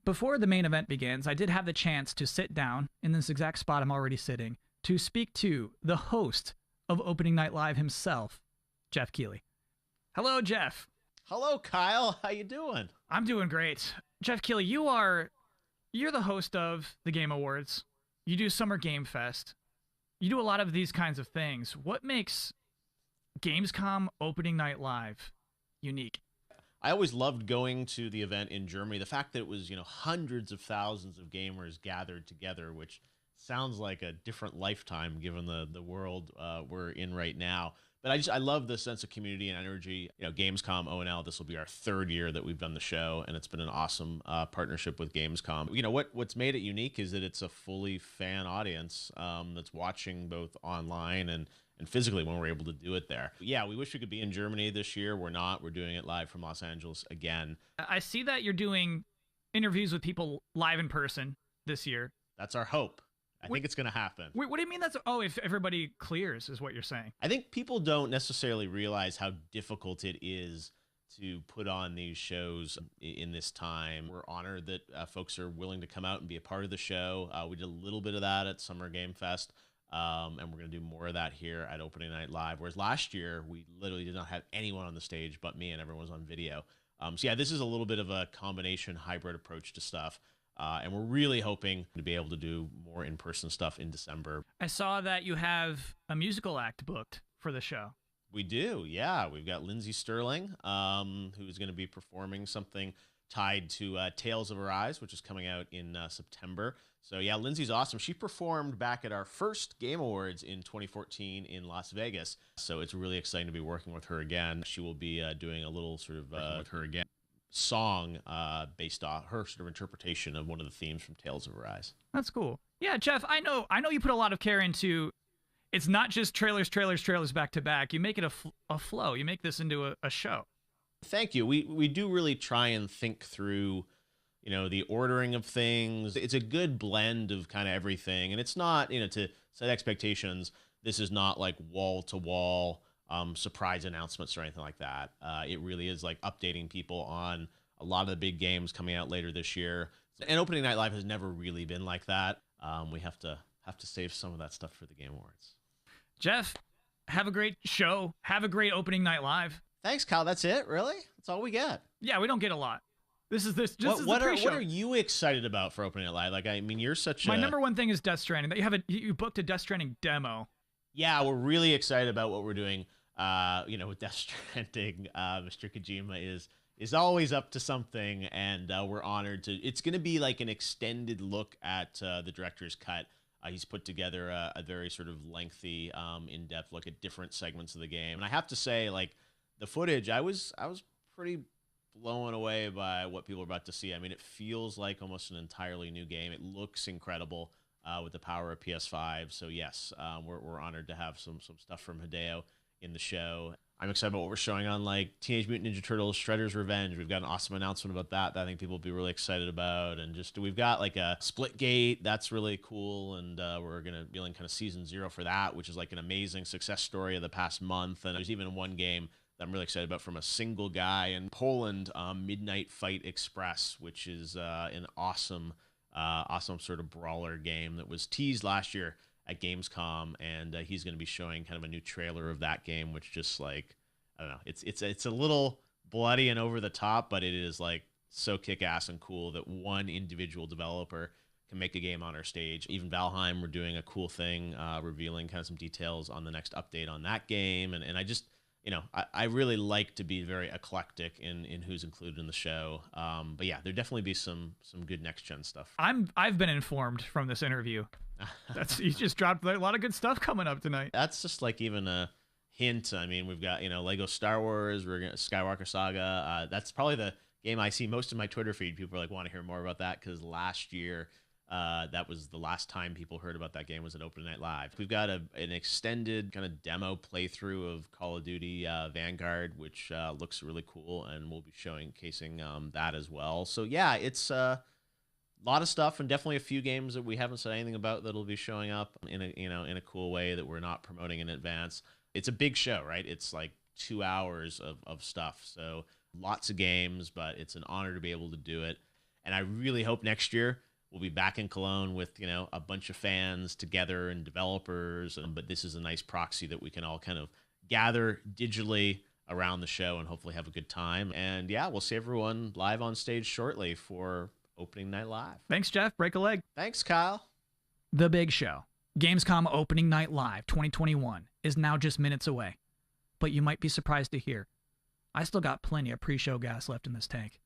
Before the main event begins, I did have the chance to sit down in this exact spot I'm already sitting to speak to the host of Opening Night Live himself, Jeff Keighley. Hello, Jeff. Hello, Kyle. How you doing? I'm doing great. Jeff Keighley, you're the host of the Game Awards. You do Summer Game Fest. You do a lot of these kinds of things. What makes Gamescom Opening Night Live unique? I always loved going to the event in Germany. The fact that it was, hundreds of thousands of gamers gathered together, which sounds like a different lifetime given the world we're in right now. But I love the sense of community and energy. Gamescom ONL, this will be our third year that we've done the show, and it's been an awesome partnership with Gamescom. What's made it unique is that it's a fully fan audience that's watching both online and physically when we're able to do it there. Yeah, we wish we could be in Germany this year. We're not. We're doing it live from Los Angeles again. I see that you're doing interviews with people live in person this year. That's our hope. I think it's going to happen. Wait, what do you mean that's... Oh, if everybody clears is what you're saying. I think people don't necessarily realize how difficult it is to put on these shows in this time. We're honored that folks are willing to come out and be a part of the show. We did a little bit of that at Summer Game Fest. And we're going to do more of that here at Opening Night Live. Whereas last year, we literally did not have anyone on the stage but me, and everyone was on video. So yeah, this is a little bit of a combination hybrid approach to stuff. And we're really hoping to be able to do more in-person stuff in December. I saw that you have a musical act booked for the show. We do, yeah. We've got Lindsay Sterling, who's going to be performing something tied to Tales of Arise, which is coming out in September. So yeah, Lindsay's awesome. She performed back at our first Game Awards in 2014 in Las Vegas. So it's really exciting to be working with her again. She will be doing a little sort of song based off her sort of interpretation of one of the themes from Tales of Arise. That's cool. Yeah, Jeff, I know you put a lot of care into... It's not just trailers back to back. You make it a flow. You make this into a show. Thank you. We do really try and think through, the ordering of things. It's a good blend of kind of everything. And it's not, to set expectations, this is not like wall-to-wall surprise announcements or anything like that. It really is like updating people on a lot of the big games coming out later this year. And Opening Night Live has never really been like that. We have to save some of that stuff for the Game Awards. Jeff, have a great show. Have a great Opening Night Live. Thanks, Kyle. That's it? Really? That's all we get? Yeah, we don't get a lot. This is the pre-show. What are you excited about for Opening Night Live? Like, I mean, you're such My number one thing is Death Stranding. You booked a Death Stranding demo. Yeah, we're really excited about what we're doing. With Death Stranding, Mr. Kojima is always up to something, and we're honored to. It's going to be like an extended look at the director's cut. He's put together a very sort of lengthy, in-depth look at different segments of the game, and I have to say, like, the footage, I was pretty blown away by what people are about to see. I mean, it feels like almost an entirely new game. It looks incredible with the power of PS5. So yes, we're honored to have some stuff from Hideo in the show. I'm excited about what we're showing on like Teenage Mutant Ninja Turtles Shredder's Revenge. We've got an awesome announcement about that I think people will be really excited about. And just we've got like a Splitgate that's really cool, and we're gonna be in kind of season 0 for that, which is like an amazing success story of the past month. And there's even one game that I'm really excited about from a single guy in Poland, Midnight Fight Express, which is an awesome sort of brawler game that was teased last year at Gamescom, and he's going to be showing kind of a new trailer of that game, which just like, I don't know, it's a little bloody and over the top, but it is like so kick-ass and cool that one individual developer can make a game on our stage. Even Valheim, we're doing a cool thing, revealing kind of some details on the next update on that game, and I just, I really like to be very eclectic in who's included in the show. But yeah, there'll definitely be some good next-gen stuff. I've been informed from this interview. You just dropped a lot of good stuff coming up tonight. That's just like even a hint. I mean, we've got, Lego Star Wars, we're gonna Skywalker Saga. That's probably the game I see most in my Twitter feed. People are like, want to hear more about that, because last year, that was the last time people heard about that game was at Opening Night Live. We've got an extended kind of demo playthrough of Call of Duty Vanguard, which looks really cool, and we'll be showcasing that as well. So yeah, it's a lot of stuff, and definitely a few games that we haven't said anything about that'll be showing up in a cool way that we're not promoting in advance. It's a big show, right? It's like 2 hours of stuff, so lots of games, but it's an honor to be able to do it. And I really hope next year we'll be back in Cologne with, a bunch of fans together and developers. But this is a nice proxy that we can all kind of gather digitally around the show and hopefully have a good time. And yeah, we'll see everyone live on stage shortly for Opening Night Live. Thanks, Jeff. Break a leg. Thanks, Kyle. The big show, Gamescom Opening Night Live 2021, is now just minutes away. But you might be surprised to hear, I still got plenty of pre-show gas left in this tank.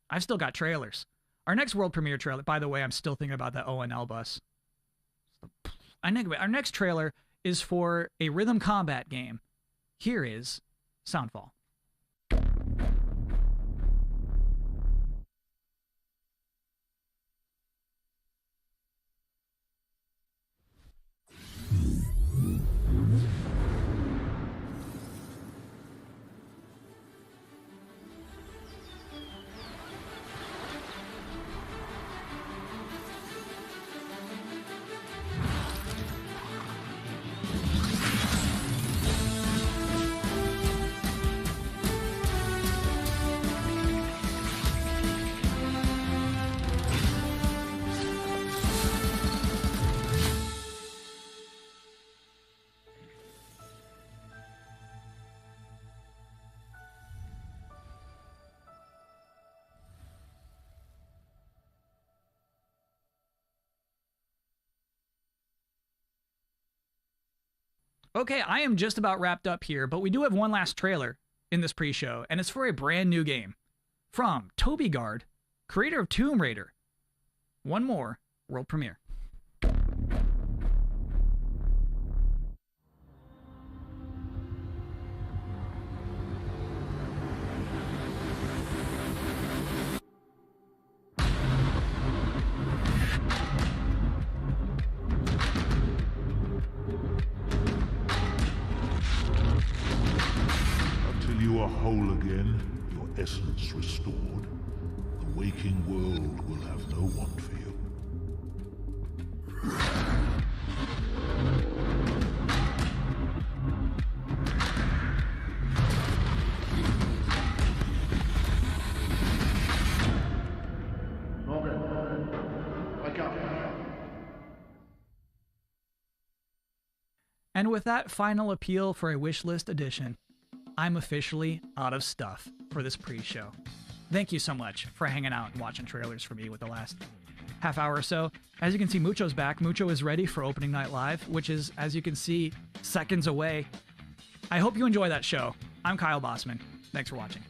I've still got trailers. Our next world premiere trailer, by the way, I'm still thinking about that ONL bus. Our next trailer is for a rhythm combat game. Here is Soundfall. Okay, I am just about wrapped up here, but we do have one last trailer in this pre-show, and it's for a brand new game from Toby Gard, creator of Tomb Raider. One more world premiere. You are whole again, your essence restored. The waking world will have no want for you. Wake up. And with that final appeal for a wishlist edition, I'm officially out of stuff for this pre-show. Thank you so much for hanging out and watching trailers for me with the last half hour or so. As you can see, Mucho's back. Mucho is ready for Opening Night Live, which is, as you can see, seconds away. I hope you enjoy that show. I'm Kyle Bossman. Thanks for watching.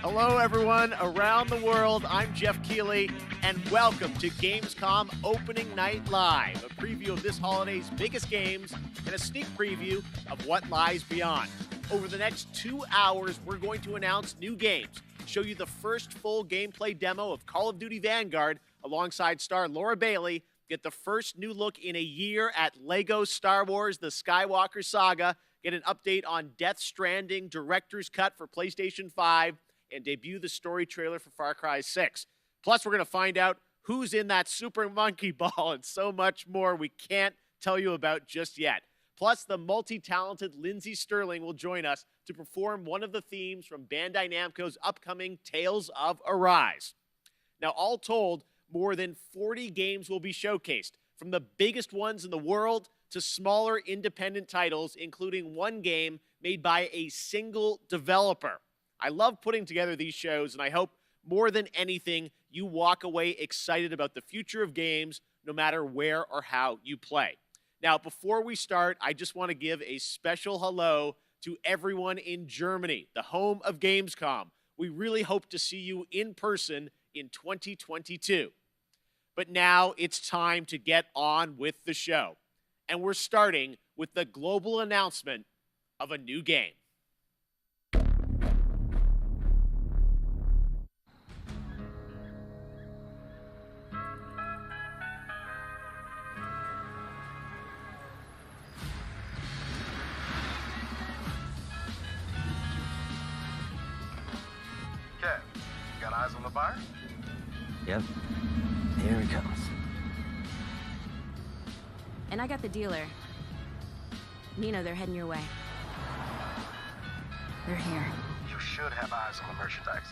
Hello, everyone around the world. I'm Jeff Keighley, and welcome to Gamescom Opening Night Live, a preview of this holiday's biggest games and a sneak preview of what lies beyond. Over the next 2 hours, we're going to announce new games, show you the first full gameplay demo of Call of Duty Vanguard alongside star Laura Bailey, get the first new look in a year at LEGO Star Wars The Skywalker Saga, get an update on Death Stranding Director's Cut for PlayStation 5, and debut the story trailer for Far Cry 6. Plus, we're going to find out who's in that Super Monkey Ball and so much more we can't tell you about just yet. Plus, the multi-talented Lindsey Sterling will join us to perform one of the themes from Bandai Namco's upcoming Tales of Arise. Now, all told, more than 40 games will be showcased, from the biggest ones in the world to smaller independent titles, including one game made by a single developer. I love putting together these shows, and I hope more than anything, you walk away excited about the future of games, no matter where or how you play. Now, before we start, I just want to give a special hello to everyone in Germany, the home of Gamescom. We really hope to see you in person in 2022. But now it's time to get on with the show. And we're starting with the global announcement of a new game. Kev, got eyes on the buyer? Yep. Here he comes. And I got the dealer. Nina, they're heading your way. They're here. You should have eyes on the merchandise.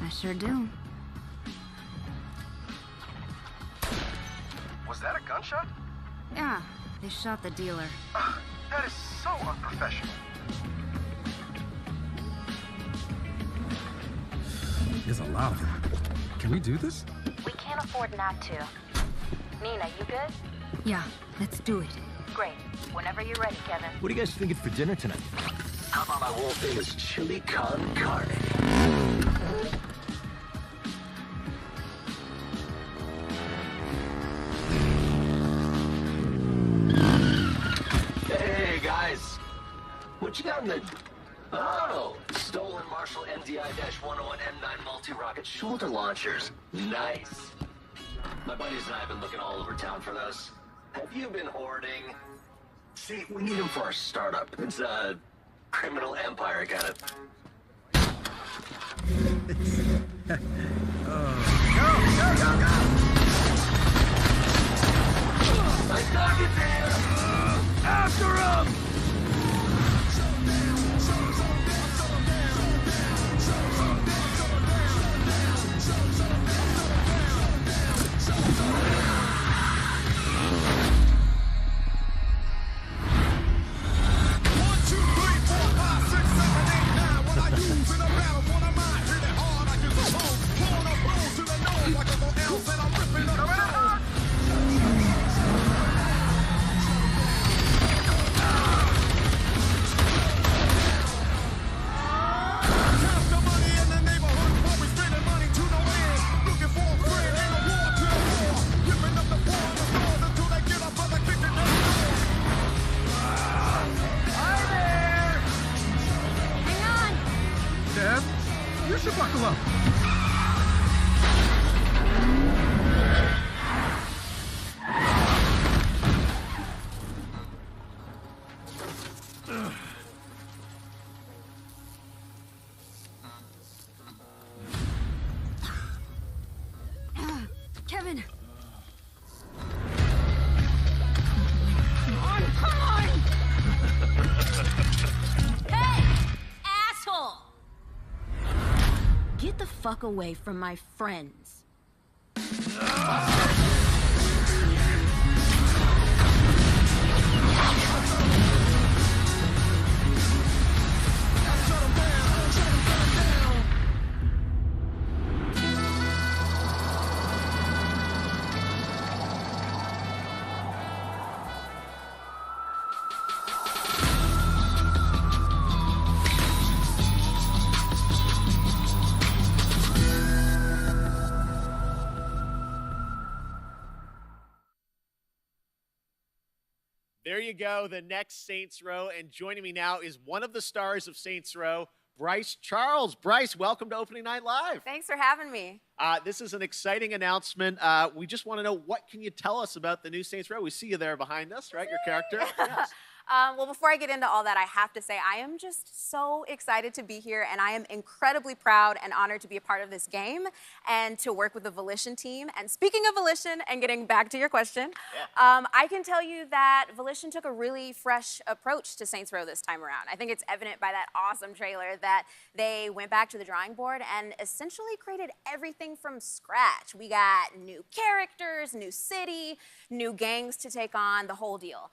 I sure do. Was that a gunshot? Yeah, they shot the dealer. That is so unprofessional. There's a lot of them. Can we do this? We can't afford not to. Nina, you good? Yeah, let's do it. Great. Whenever you're ready, Kevin. What are you guys thinking for dinner tonight? How about my world famous chili con carne? Hey guys, what you got in the... Oh, stolen Marshall MDI-101 M9 multi-rocket shoulder launchers. Nice. My buddies and I have been looking all over town for those. Have you been hoarding? See, we need them for our startup. It's a criminal empire kind of... Go! I stuck it there! After him! You should buckle up. Kevin! Get the fuck away from my friends. There you go, the next Saints Row. And joining me now is one of the stars of Saints Row, Bryce Charles. Bryce, welcome to Opening Night Live. Thanks for having me. This is an exciting announcement. We just want to know, what can you tell us about the new Saints Row? We see you there behind us, right? Your character. Yes. Well, before I get into all that, I have to say I am just so excited to be here, and I am incredibly proud and honored to be a part of this game and to work with the Volition team. And speaking of Volition, and getting back to your question, I can tell you that Volition took a really fresh approach to Saints Row this time around. I think it's evident by that awesome trailer that they went back to the drawing board and essentially created everything from scratch. We got new characters, new city, new gangs to take on, the whole deal.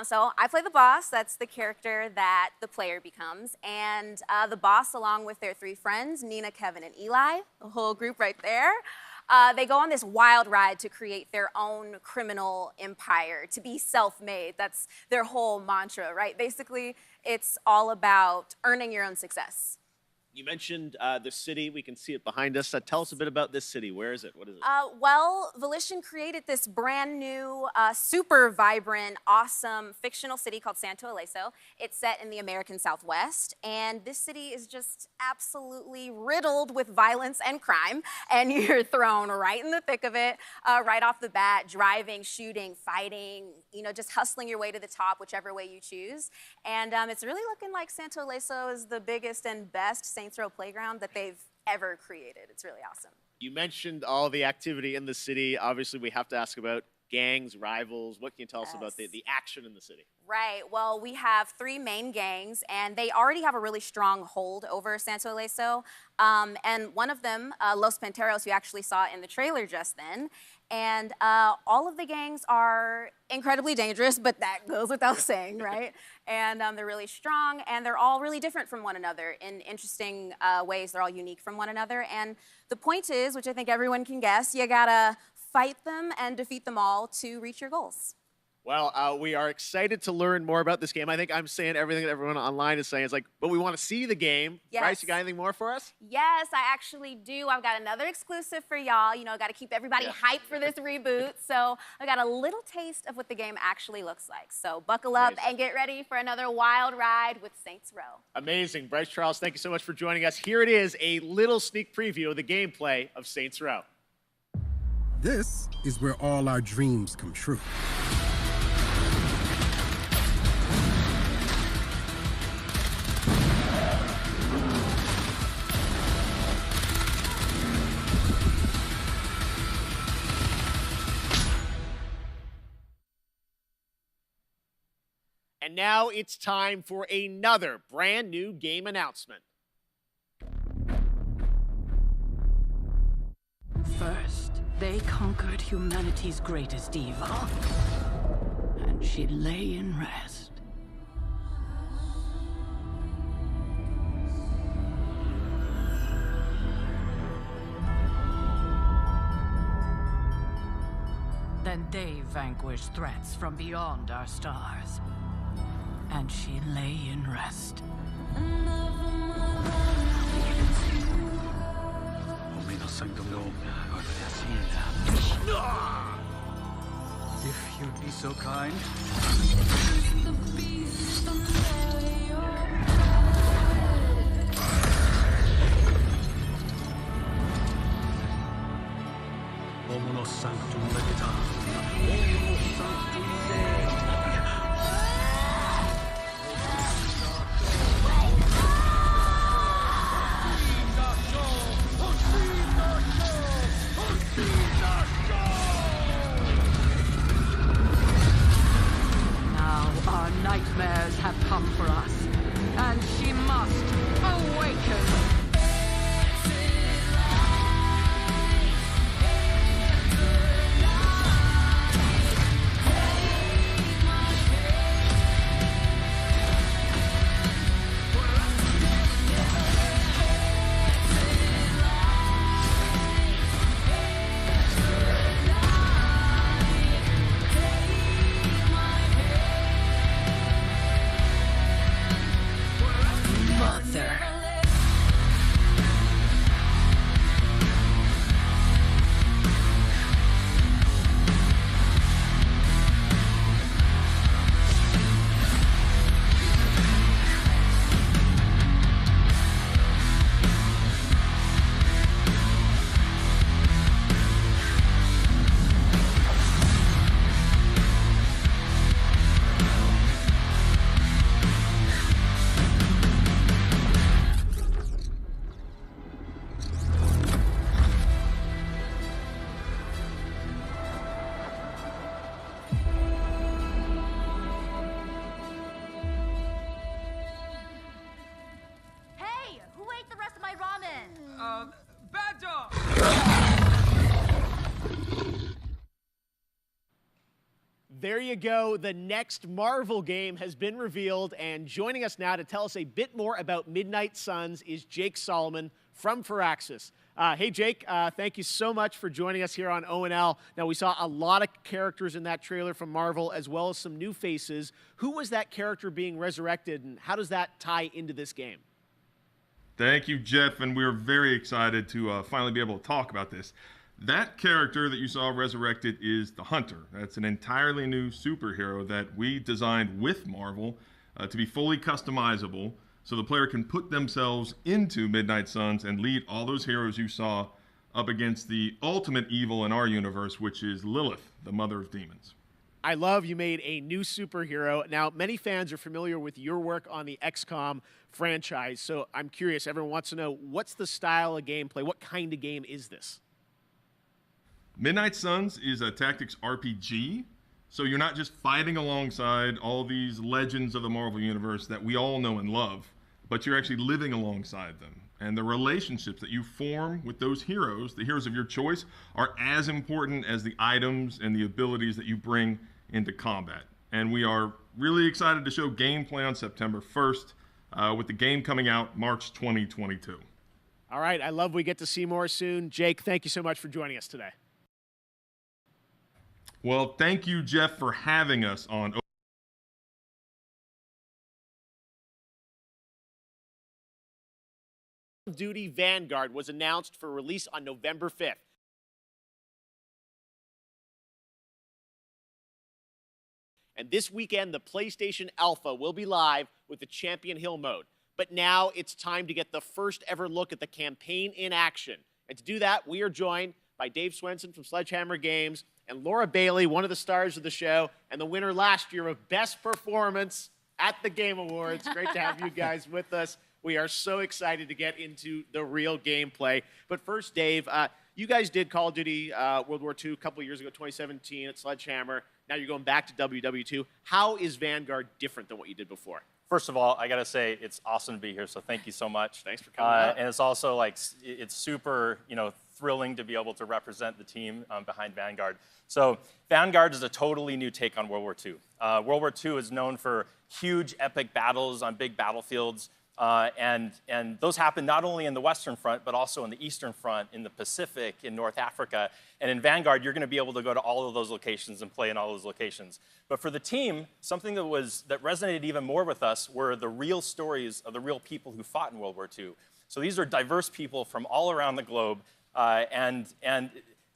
So I play the boss. That's the character that the player becomes. And the boss, along with their three friends, Nina, Kevin, and Eli, the whole group right there, they go on this wild ride to create their own criminal empire, to be self-made. That's their whole mantra, right? Basically, it's all about earning your own success. You mentioned the city. We can see it behind us. Tell us a bit about this city. Where is it? What is it? Well, Volition created this brand new, super vibrant, awesome fictional city called Santo Ileso. It's set in the American Southwest, and this city is just absolutely riddled with violence and crime, and you're thrown right in the thick of it, right off the bat, driving, shooting, fighting, you know, just hustling your way to the top, whichever way you choose. And it's really looking like Santo Ileso is the biggest and best Saints Row playground that they've ever created. It's really awesome. You mentioned all the activity in the city. Obviously, we have to ask about gangs, rivals? What can you tell us about the action in the city? Right. Well, we have 3 main gangs, and they already have a really strong hold over Santo Ileso. And one of them, Los Panteros, you actually saw in the trailer just then. And all of the gangs are incredibly dangerous, but that goes without saying, right? And they're really strong, and they're all really different from one another in interesting ways. They're all unique from one another. And the point is, which I think everyone can guess, you gotta fight them and defeat them all to reach your goals. Well, we are excited to learn more about this game. I think I'm saying everything that everyone online is saying. It's like, but we want to see the game. Yes. Bryce, you got anything more for us? Yes, I actually do. I've got another exclusive for y'all. You know, got to keep everybody hyped for this reboot. So I got a little taste of what the game actually looks like. So buckle up and get ready for another wild ride with Saints Row. Amazing. Bryce Charles, thank you so much for joining us. Here it is, a little sneak preview of the gameplay of Saints Row. This is where all our dreams come true. And now it's time for another brand new game announcement. First, they conquered humanity's greatest evil, and she lay in rest. Then they vanquished threats from beyond our stars, and she lay in rest. If you'd be so kind. Omonos sanctum legita. Omonos sanctum Dei. Now our nightmares have come for us, and she must awaken. Mother. Hey, who ate the rest of my ramen? Bad dog! There you go. The next Marvel game has been revealed, and joining us now to tell us a bit more about Midnight Suns is Jake Solomon from Firaxis. Hey, Jake, thank you so much for joining us here on ONL. Now, we saw a lot of characters in that trailer from Marvel, as well as some new faces. Who was that character being resurrected, and how does that tie into this game? Thank you, Jeff, and we're very excited to finally be able to talk about this. That character that you saw resurrected is the Hunter. That's an entirely new superhero that we designed with Marvel to be fully customizable, so the player can put themselves into Midnight Suns and lead all those heroes you saw up against the ultimate evil in our universe, which is Lilith, the mother of demons. I love you made a new superhero. Now, many fans are familiar with your work on the XCOM franchise, so I'm curious, everyone wants to know, what's the style of gameplay? What kind of game is this? Midnight Suns is a tactics RPG, so you're not just fighting alongside all these legends of the Marvel Universe that we all know and love, but you're actually living alongside them. And the relationships that you form with those heroes, the heroes of your choice, are as important as the items and the abilities that you bring into combat. And we are really excited to show gameplay on September 1st, with the game coming out March 2022. All right, I love we get to see more soon. Jake, thank you so much for joining us today. Well, thank you, Jeff, for having us on Call of Duty Vanguard was announced for release on November 5th. And this weekend, the PlayStation Alpha will be live with the Champion Hill mode. But now it's time to get the first ever look at the campaign in action. And to do that, we are joined by Dave Swenson from Sledgehammer Games and Laura Bailey, one of the stars of the show, and the winner last year of Best Performance at the Game Awards. Great to have you guys with us. We are so excited to get into the real gameplay. But first, Dave, you guys did Call of Duty World War II a couple of years ago, 2017 at Sledgehammer. Now you're going back to WW2. How is Vanguard different than what you did before? First of all, I got to say it's awesome to be here, so thank you so much. Thanks for coming out. And it's also like, it's super, thrilling to be able to represent the team behind Vanguard. So Vanguard is a totally new take on World War II. World War II is known for huge epic battles on big battlefields. And those happen not only in the Western Front, but also in the Eastern Front, in the Pacific, in North Africa. And in Vanguard, you're going to be able to go to all of those locations and play in all those locations. But for the team, something that resonated even more with us were the real stories of the real people who fought in World War II. So these are diverse people from all around the globe. And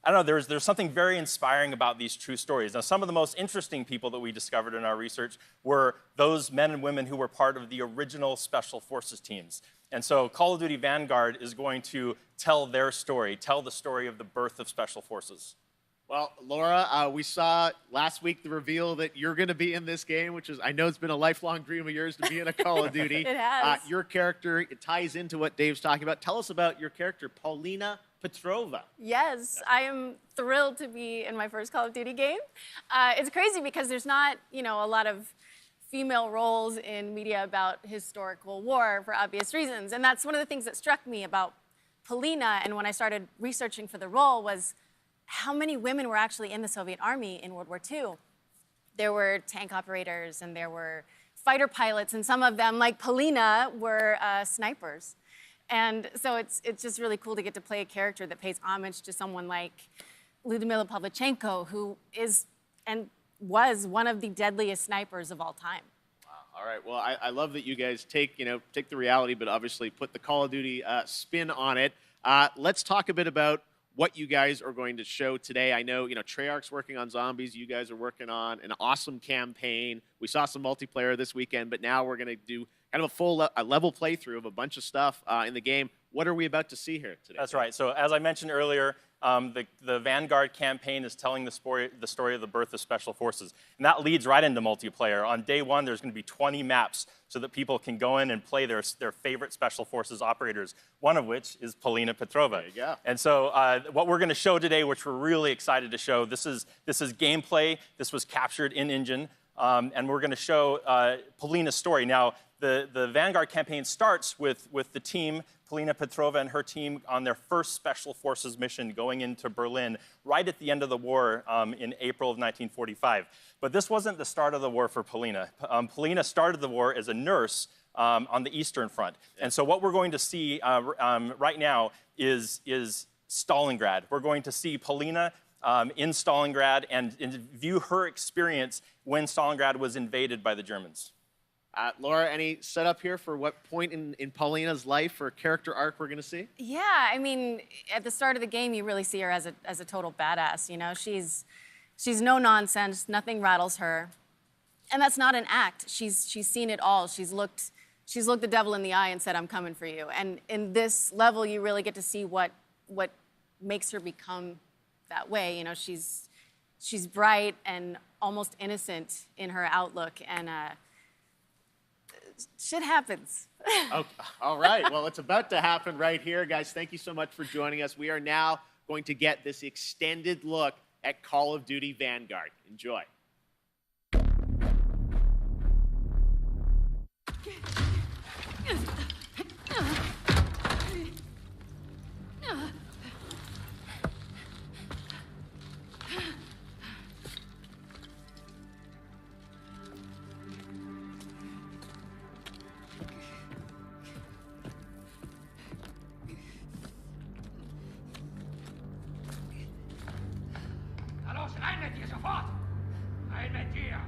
I don't know, there's something very inspiring about these true stories. Now, some of the most interesting people that we discovered in our research were those men and women who were part of the original Special Forces teams. And so Call of Duty Vanguard is going to tell their story, tell the story of the birth of Special Forces. Well, Laura, we saw last week the reveal that you're going to be in this game, which is, I know it's been a lifelong dream of yours to be in a Call of Duty. It has. Your character, it ties into what Dave's talking about. Tell us about your character, Paulina Petrova. Yes, I am thrilled to be in my first Call of Duty game. It's crazy because there's not, a lot of female roles in media about historical war for obvious reasons. And that's one of the things that struck me about Paulina, and when I started researching for the role, was how many women were actually in the Soviet army in World War II. There were tank operators and there were fighter pilots, and some of them, like Paulina, were snipers. And so it's just really cool to get to play a character that pays homage to someone like Lyudmila Pavlichenko, who is and was one of the deadliest snipers of all time. Wow. All right. Well, I love that you guys take the reality, but obviously put the Call of Duty spin on it. Let's talk a bit about what you guys are going to show today. I know, Treyarch's working on zombies. You guys are working on an awesome campaign. We saw some multiplayer this weekend, but now we're going to do kind of a full level playthrough of a bunch of stuff in the game. What are we about to see here today? That's right. So as I mentioned earlier, the Vanguard campaign is telling the story of the birth of Special Forces. And that leads right into multiplayer. On day one, there's going to be 20 maps so that people can go in and play their favorite Special Forces operators, one of which is Paulina Petrova. There you go. And so what we're going to show today, which we're really excited to show, this is gameplay. This was captured in-engine. And we're going to show Paulina's story. Now, the Vanguard campaign starts with the team, Paulina Petrova and her team, on their first Special Forces mission going into Berlin right at the end of the war in April of 1945. But this wasn't the start of the war for Paulina. Paulina started the war as a nurse on the Eastern Front. And so what we're going to see right now is Stalingrad. We're going to see Paulina in Stalingrad and view her experience when Stalingrad was invaded by the Germans. Laura, any setup here for what point in Paulina's life or character arc we're going to see? Yeah, I mean, at the start of the game, you really see her as a total badass. She's no nonsense. Nothing rattles her, and that's not an act. She's seen it all. She's looked the devil in the eye and said, "I'm coming for you." And in this level, you really get to see what makes her become that way. She's bright and almost innocent in her outlook, and shit happens. Okay. All right. Well, it's about to happen right here. Guys, thank you so much for joining us. We are now going to get this extended look at Call of Duty Vanguard. Enjoy. Los, rein mit dir, sofort! Rein mit dir!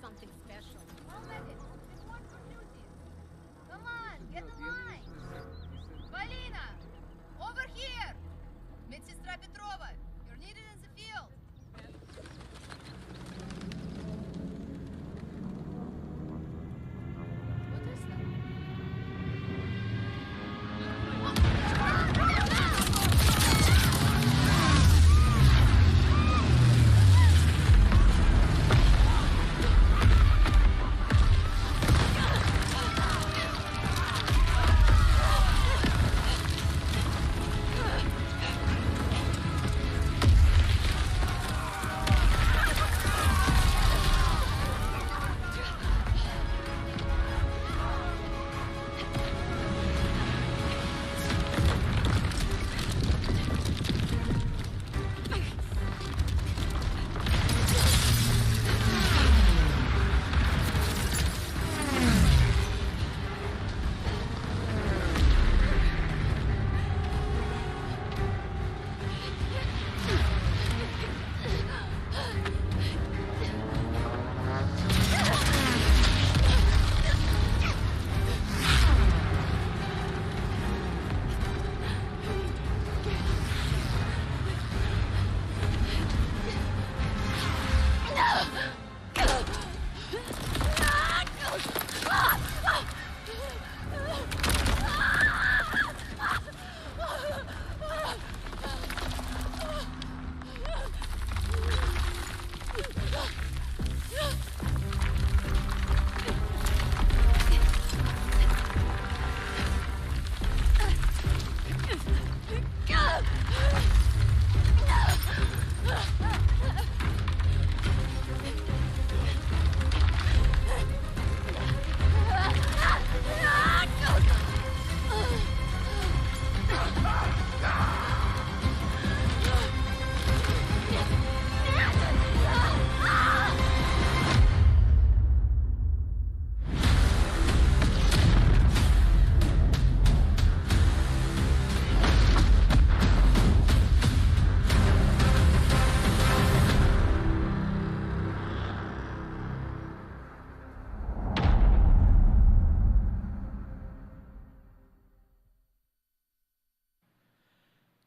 Something special. Come on, get in line. Valina, over here. Медсестра Петрова, you're needed in the field. What is that?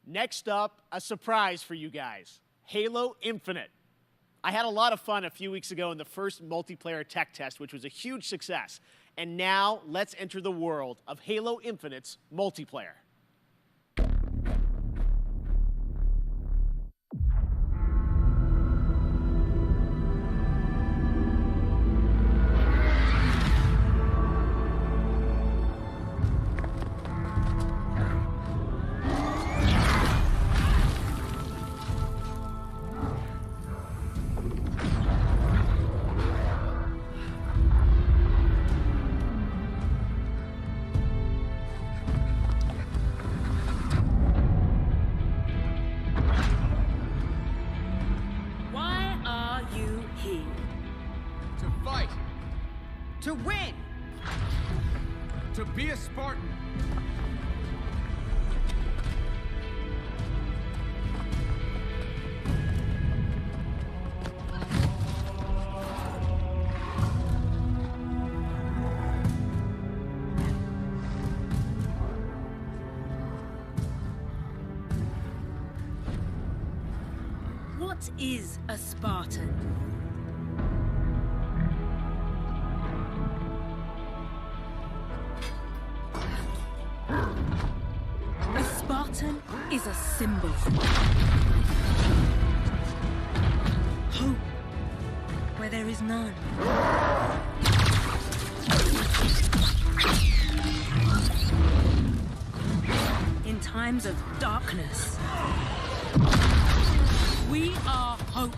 Next up, a surprise for you guys, Halo Infinite. I had a lot of fun a few weeks ago in the first multiplayer tech test, which was a huge success. And now, let's enter the world of Halo Infinite's multiplayer. to be a Spartan. What is a Spartan? A Spartan is a symbol. Hope where there is none. In times of darkness, we are hope.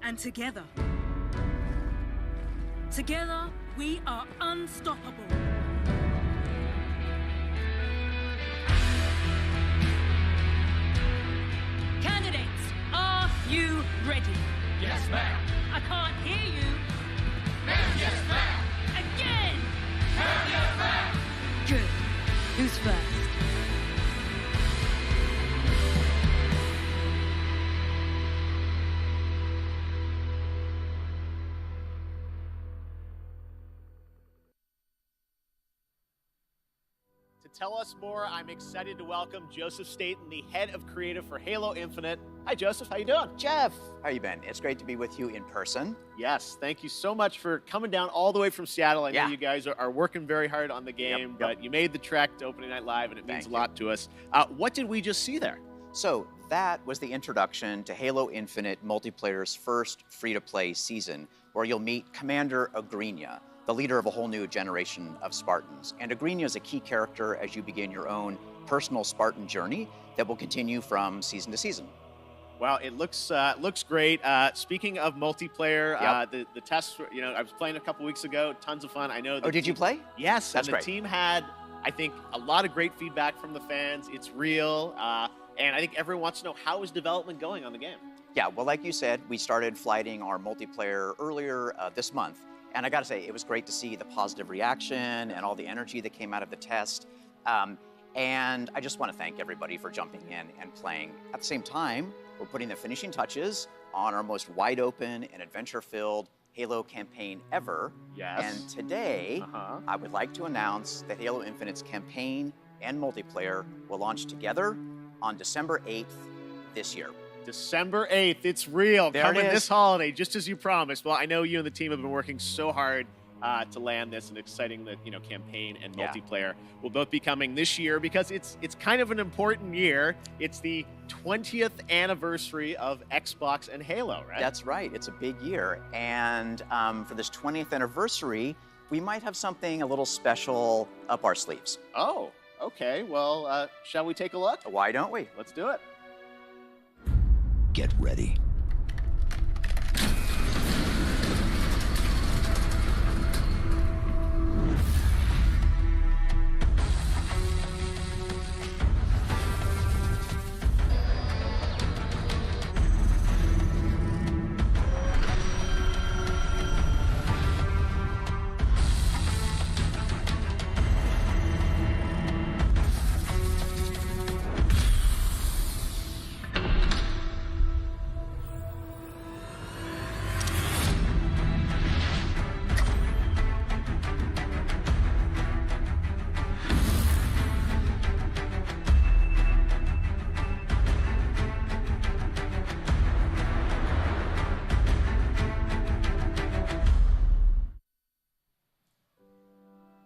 And together, we are unstoppable. Candidates, are you ready? Yes, ma'am. I can't hear you. Ma'am, yes, ma'am. Again! Ma'am, yes, ma'am. Good. Who's first? To tell us more, I'm excited to welcome Joseph Staten, the head of creative for Halo Infinite. Hi, Joseph. How you doing? Jeff, how you been? It's great to be with you in person. Yes, thank you so much for coming down all the way from Seattle. I know Yeah. you guys are working very hard on the game, Yep. but you made the trek to Opening Night Live, and it means Thank a lot to us. What did we just see there? So that was the introduction to Halo Infinite multiplayer's first free-to-play season, where you'll meet Commander Agrinia, the leader of a whole new generation of Spartans. And Agrinia is a key character as you begin your own personal Spartan journey that will continue from season to season. Wow, it looks great. Speaking of multiplayer, Yep. the tests, I was playing a couple weeks ago, tons of fun. I know. Oh, did you play? Yes, That's and the great. team had, I think, a lot of great feedback from the fans. It's real, and I think everyone wants to know how is development going on the game. Yeah, well, like you said, we started flighting our multiplayer earlier this month. And I gotta say, it was great to see the positive reaction and all the energy that came out of the test. And I just want to thank everybody for jumping in and playing. At the same time, we're putting the finishing touches on our most wide open and adventure-filled Halo campaign ever. Yes. And today, I would like to announce that Halo Infinite's campaign and multiplayer will launch together on December 8th this year. December 8th, it's real. There Coming it is. this holiday, just as you promised. Well, I know you and the team have been working so hard to land this and exciting the campaign and Yeah. multiplayer will both be coming this year because it's kind of an important year. It's the 20th anniversary of Xbox and Halo, right? That's right. It's a big year. And for this 20th anniversary, we might have something a little special up our sleeves. Oh, okay. Well, shall we take a look? Why don't we? Let's do it. Get ready.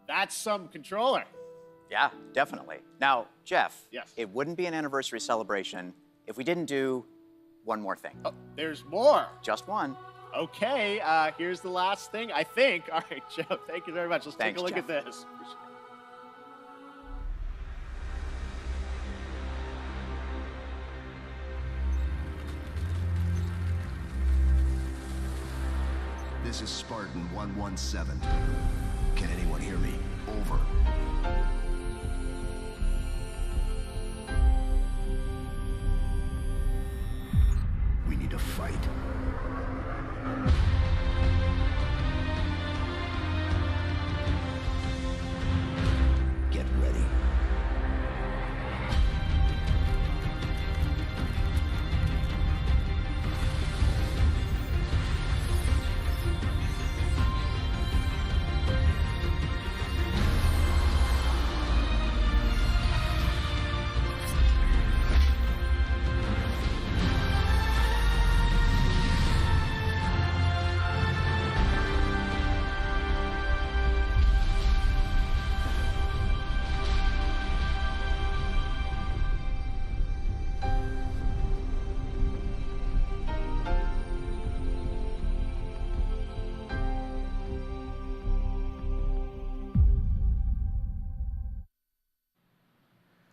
That's some controller. Yeah, definitely. Now, Jeff, Yes. it wouldn't be an anniversary celebration if we didn't do one more thing. Oh, there's more. Just one. Okay, here's the last thing, I think. All right, Joe, thank you very much. Let's Thanks, take a look Jeff. at this. This is Spartan 117. Can anyone hear me? Over. We need to fight. Get ready.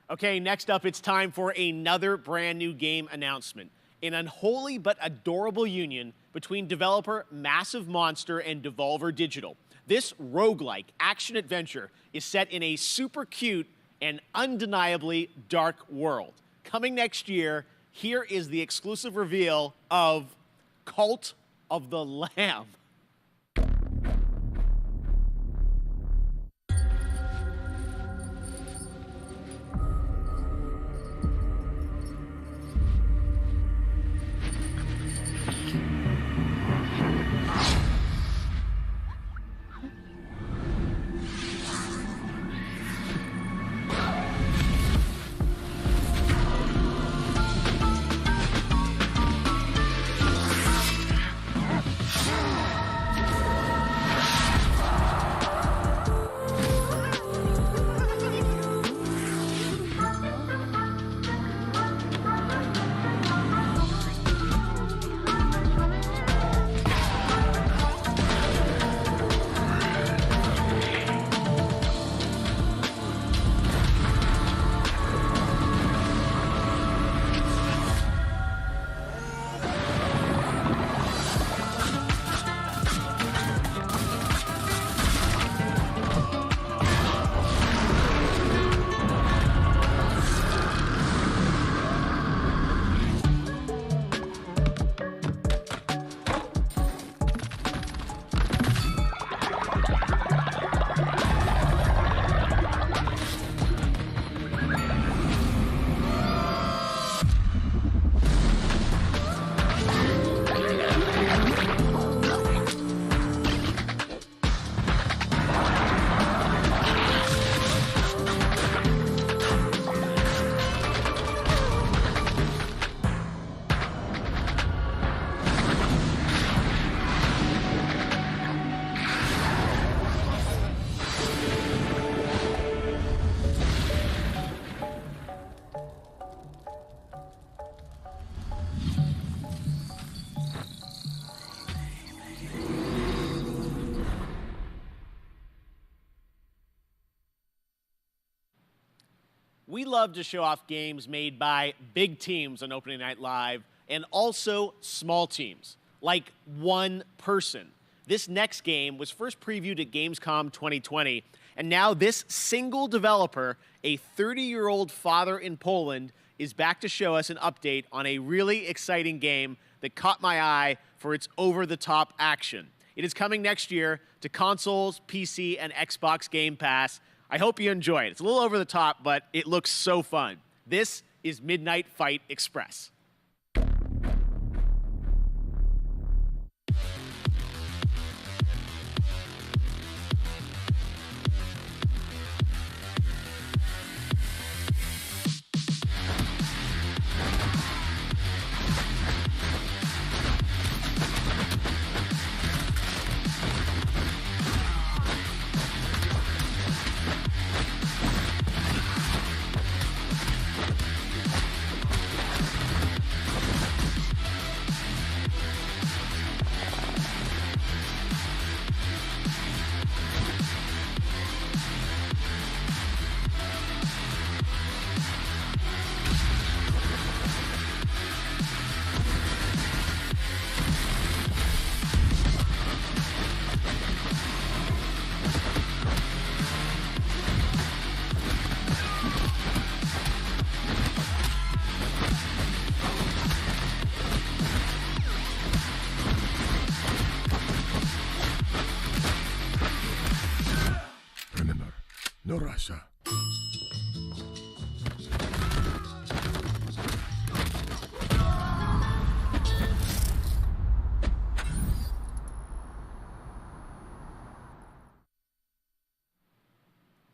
Okay, next up, it's time for another brand new game announcement. An unholy but adorable union between developer Massive Monster and Devolver Digital. This roguelike action-adventure is set in a super cute and undeniably dark world. Coming next year, here is the exclusive reveal of Cult of the Lamb. We love to show off games made by big teams on Opening Night Live and also small teams, like one person. This next game was first previewed at Gamescom 2020, and now this single developer, a 30-year-old father in Poland, is back to show us an update on a really exciting game that caught my eye for its over-the-top action. It is coming next year to consoles, PC, and Xbox Game Pass. I hope you enjoy it. It's a little over the top, but it looks so fun. This is Midnight Fight Express. No Russia.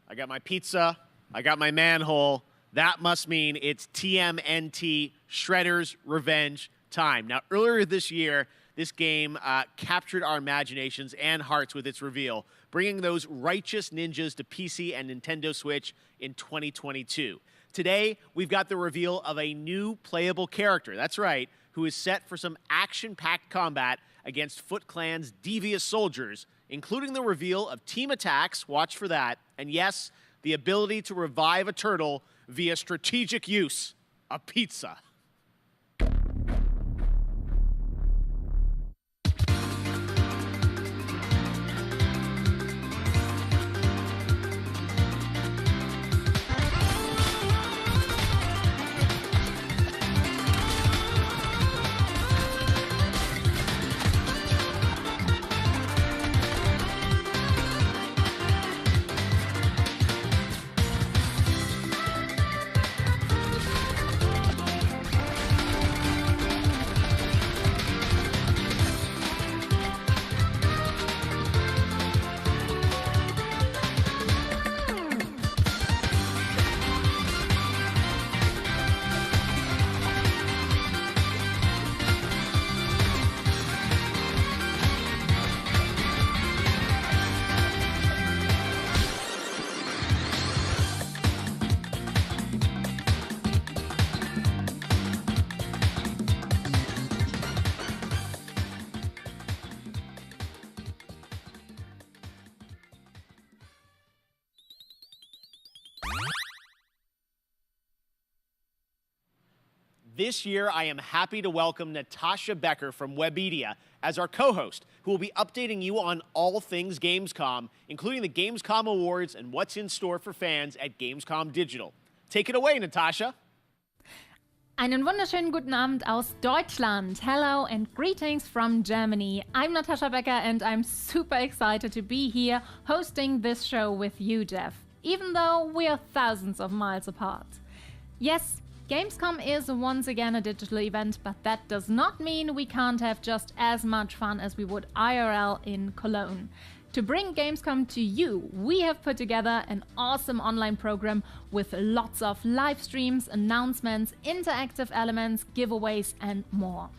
I got my pizza. I got my manhole. That must mean it's TMNT Shredder's Revenge time. Now, earlier this year, this game captured our imaginations and hearts with its reveal, bringing those righteous ninjas to PC and Nintendo Switch in 2022. Today, we've got the reveal of a new playable character, that's right, who is set for some action-packed combat against Foot Clan's devious soldiers, including the reveal of team attacks, watch for that, and yes, the ability to revive a turtle via strategic use of pizza. This year, I am happy to welcome Natasha Becker from Webedia as our co-host, who will be updating you on all things Gamescom, including the Gamescom Awards and what's in store for fans at Gamescom Digital. Take it away, Natasha. Einen wunderschönen guten Abend aus Deutschland. Hello and greetings from Germany. I'm Natasha Becker and I'm super excited to be here hosting this show with you, Jeff, even though we are thousands of miles apart. Yes, Gamescom is once again a digital event, but that does not mean we can't have just as much fun as we would IRL in Cologne. To bring Gamescom to you, we have put together an awesome online program with lots of live streams, announcements, interactive elements, giveaways and more.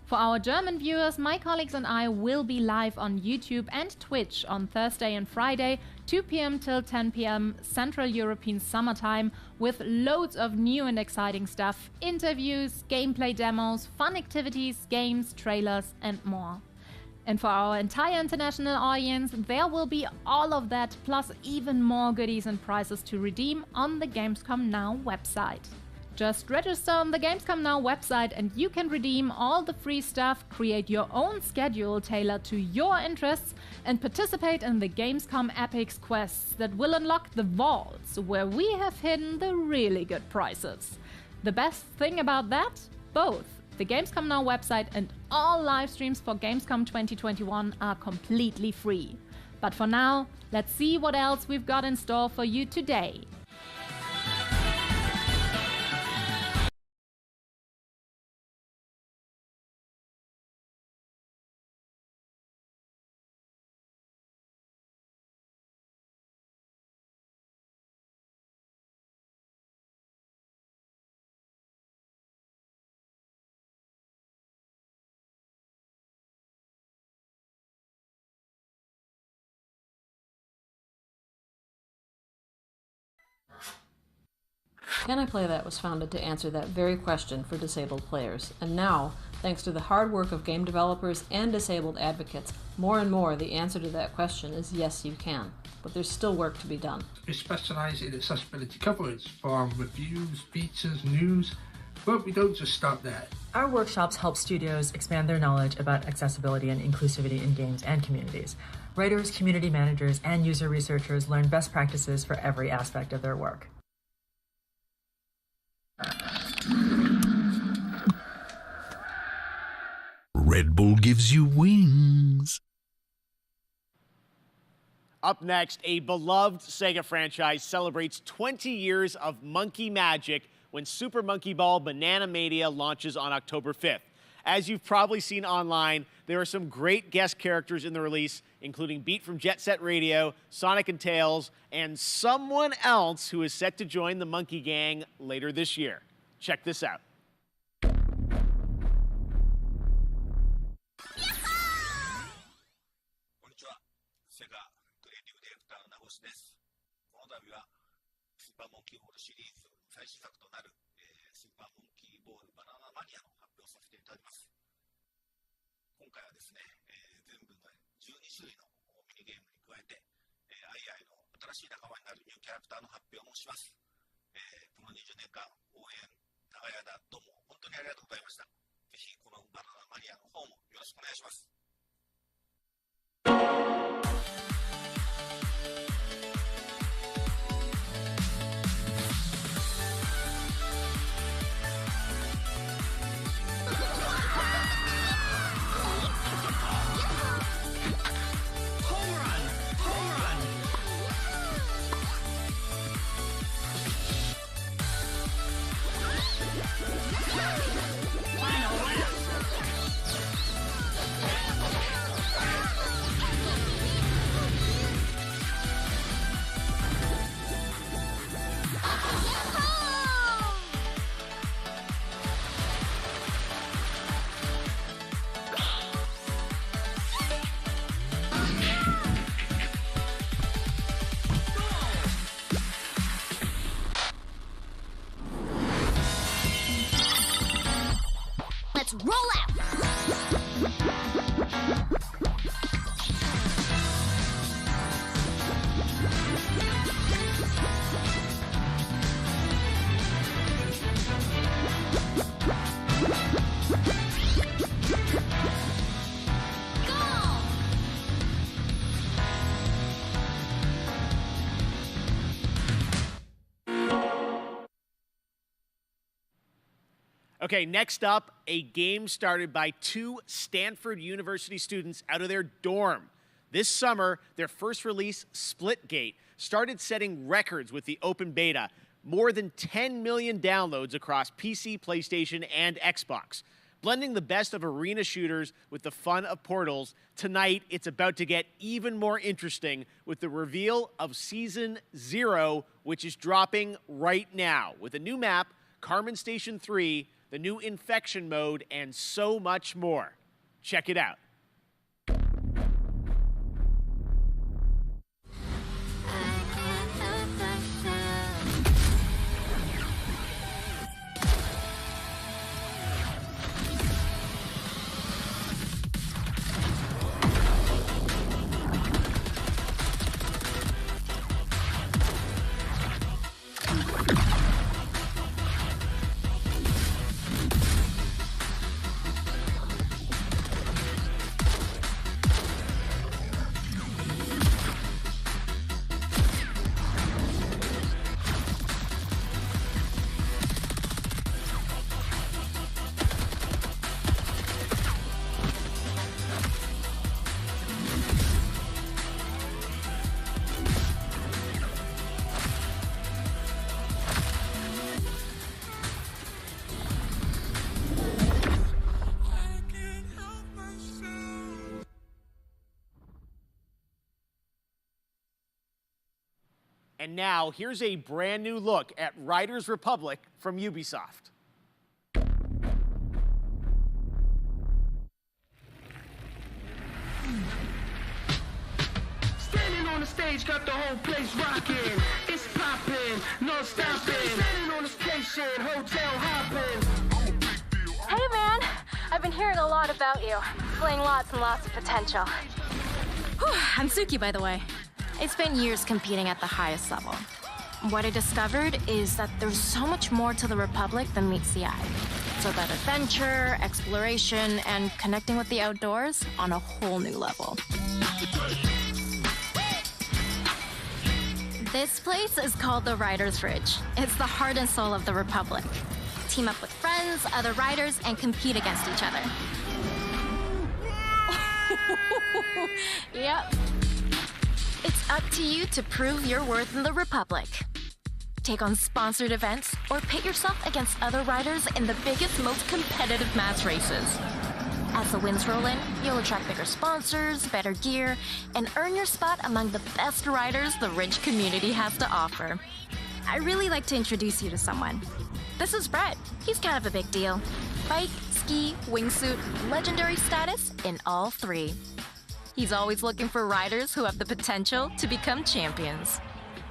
For our German viewers, my colleagues and I will be live on YouTube and Twitch on Thursday and Friday, 2 p.m. till 10 p.m. Central European Summertime, with loads of new and exciting stuff, interviews, gameplay demos, fun activities, games, trailers and more. And for our entire international audience, there will be all of that plus even more goodies and prizes to redeem on the Gamescom Now website. Just register on the Gamescom Now website and you can redeem all the free stuff, create your own schedule tailored to your interests, and participate in the Gamescom Epics quests that will unlock the vaults where we have hidden the really good prizes. The best thing about that? Both the Gamescom Now website and all live streams for Gamescom 2021 are completely free. But for now, let's see what else we've got in store for you today. Can I Play That was founded to answer that very question for disabled players, and now, thanks to the hard work of game developers and disabled advocates, more and more the answer to that question is yes, you can. But there's still work to be done. We specialise in accessibility coverage, from reviews, features, news, but we don't just stop there. Our workshops help studios expand their knowledge about accessibility and inclusivity in games and communities. Writers, community managers, and user researchers learn best practices for every aspect of their work. Red Bull gives you wings. Up next, a beloved Sega franchise celebrates 20 years of monkey magic when Super Monkey Ball Banana Mania launches on October 5th. As you've probably seen online, there are some great guest characters in the release, including Beat from Jet Set Radio, Sonic and Tails, and someone else who is set to join the Monkey Gang later this year. Check this out. 'Okay, next up, a game started by 2 Stanford University students out of their dorm. This summer, their first release, Splitgate, started setting records with the open beta. More than 10 million downloads across PC, PlayStation, and Xbox. Blending the best of arena shooters with the fun of Portals, tonight it's about to get even more interesting with the reveal of Season 0, which is dropping right now, with a new map, Carmen Station 3, the new Infection mode, and so much more. Check it out. And now, here's a brand new look at Riders Republic from Ubisoft. Standing on the stage, got the whole place rocking. It's popping, no stopping. Standing on the station, hotel hopping. Hey man, I've been hearing a lot about you. Displaying lots and lots of potential. Whew, I'm Suki, by the way. I spent years competing at the highest level. What I discovered is that there's so much more to the Republic than meets the eye. It's about adventure, exploration, and connecting with the outdoors on a whole new level. This place is called the Riders Ridge. It's the heart and soul of the Republic. Team up with friends, other riders, and compete against each other. Yep. It's Up to you to prove your worth in the Republic. Take on sponsored events or pit yourself against other riders in the biggest, most competitive mass races. As the wins roll in, you'll attract bigger sponsors, better gear, and earn your spot among the best riders the Ridge community has to offer. I really like to introduce you to someone. This is Brett. He's kind of a big deal. Bike, ski, wingsuit, legendary status in all three. He's always looking for riders who have the potential to become champions.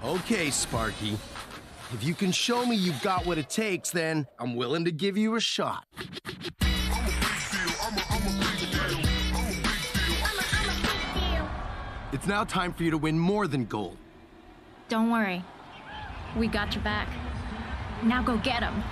Okay, Sparky. If you can show me you've got what it takes, then I'm willing to give you a shot. It's now time for you to win more than gold. Don't worry. We got your back. Now go get him.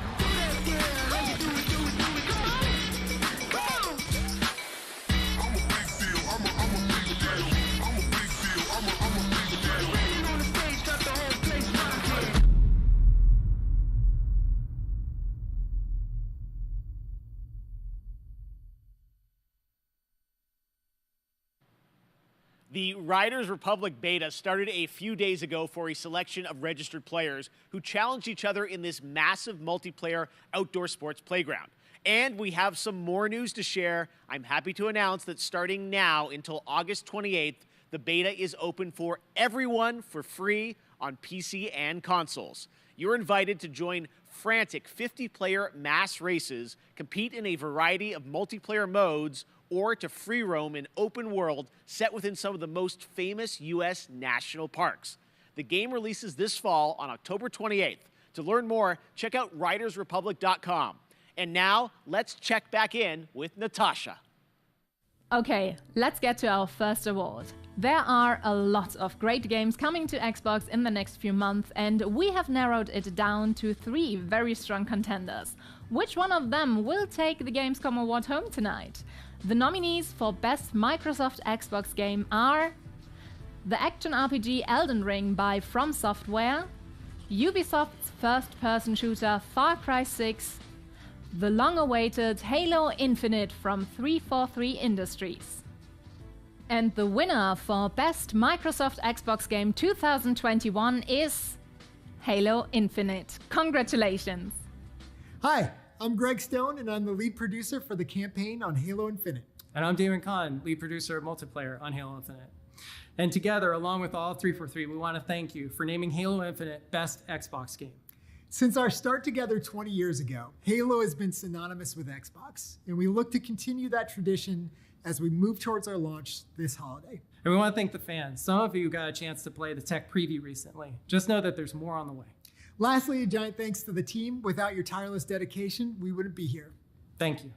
The Riders Republic beta started a few days ago for a selection of registered players who challenged each other in this massive multiplayer outdoor sports playground. And we have some more news to share. I'm happy to announce that starting now until August 28th, the beta is open for everyone for free on PC and consoles. You're invited to join frantic 50-player mass races, compete in a variety of multiplayer modes, or to free roam an open world set within some of the most famous U.S. national parks. The game releases this fall on October 28th. To learn more, check out ridersrepublic.com. And now, let's check back in with Natasha. Okay, let's get to our first award. There are a lot of great games coming to Xbox in the next few months, and we have narrowed it down to 3 very strong contenders. Which one of them will take the Gamescom Award home tonight? The nominees for Best Microsoft Xbox Game are the action RPG Elden Ring by From Software, Ubisoft's first-person shooter Far Cry 6, the long-awaited Halo Infinite from 343 Industries. And the winner for Best Microsoft Xbox Game 2021 is Halo Infinite. Congratulations! Hi, I'm Greg Stone, and I'm the lead producer for the campaign on Halo Infinite. And I'm Damon Kahn, lead producer of multiplayer on Halo Infinite. And together, along with all of 343, we want to thank you for naming Halo Infinite Best Xbox Game. Since our start together 20 years ago, Halo has been synonymous with Xbox, and we look to continue that tradition as we move towards our launch this holiday. And we want to thank the fans. Some of you got a chance to play the tech preview recently. Just know that there's more on the way. Lastly, a giant thanks to the team. Without your tireless dedication, we wouldn't be here. Thank you.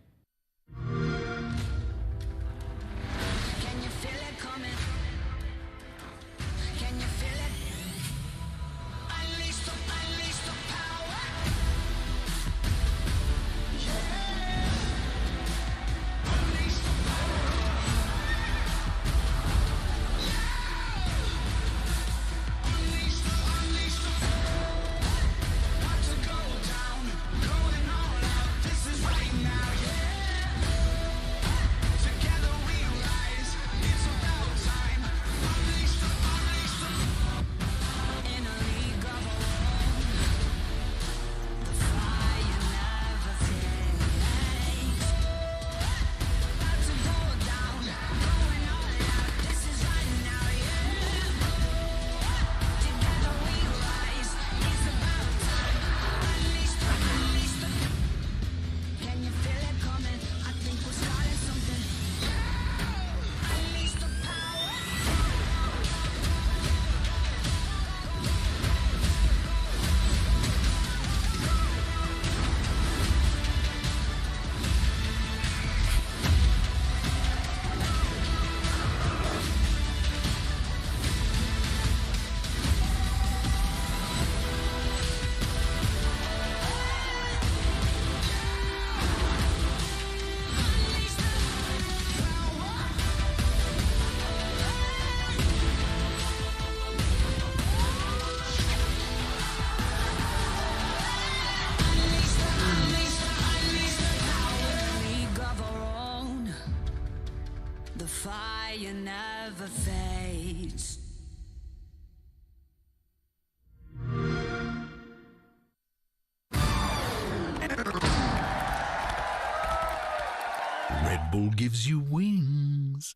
Trouble gives you wings.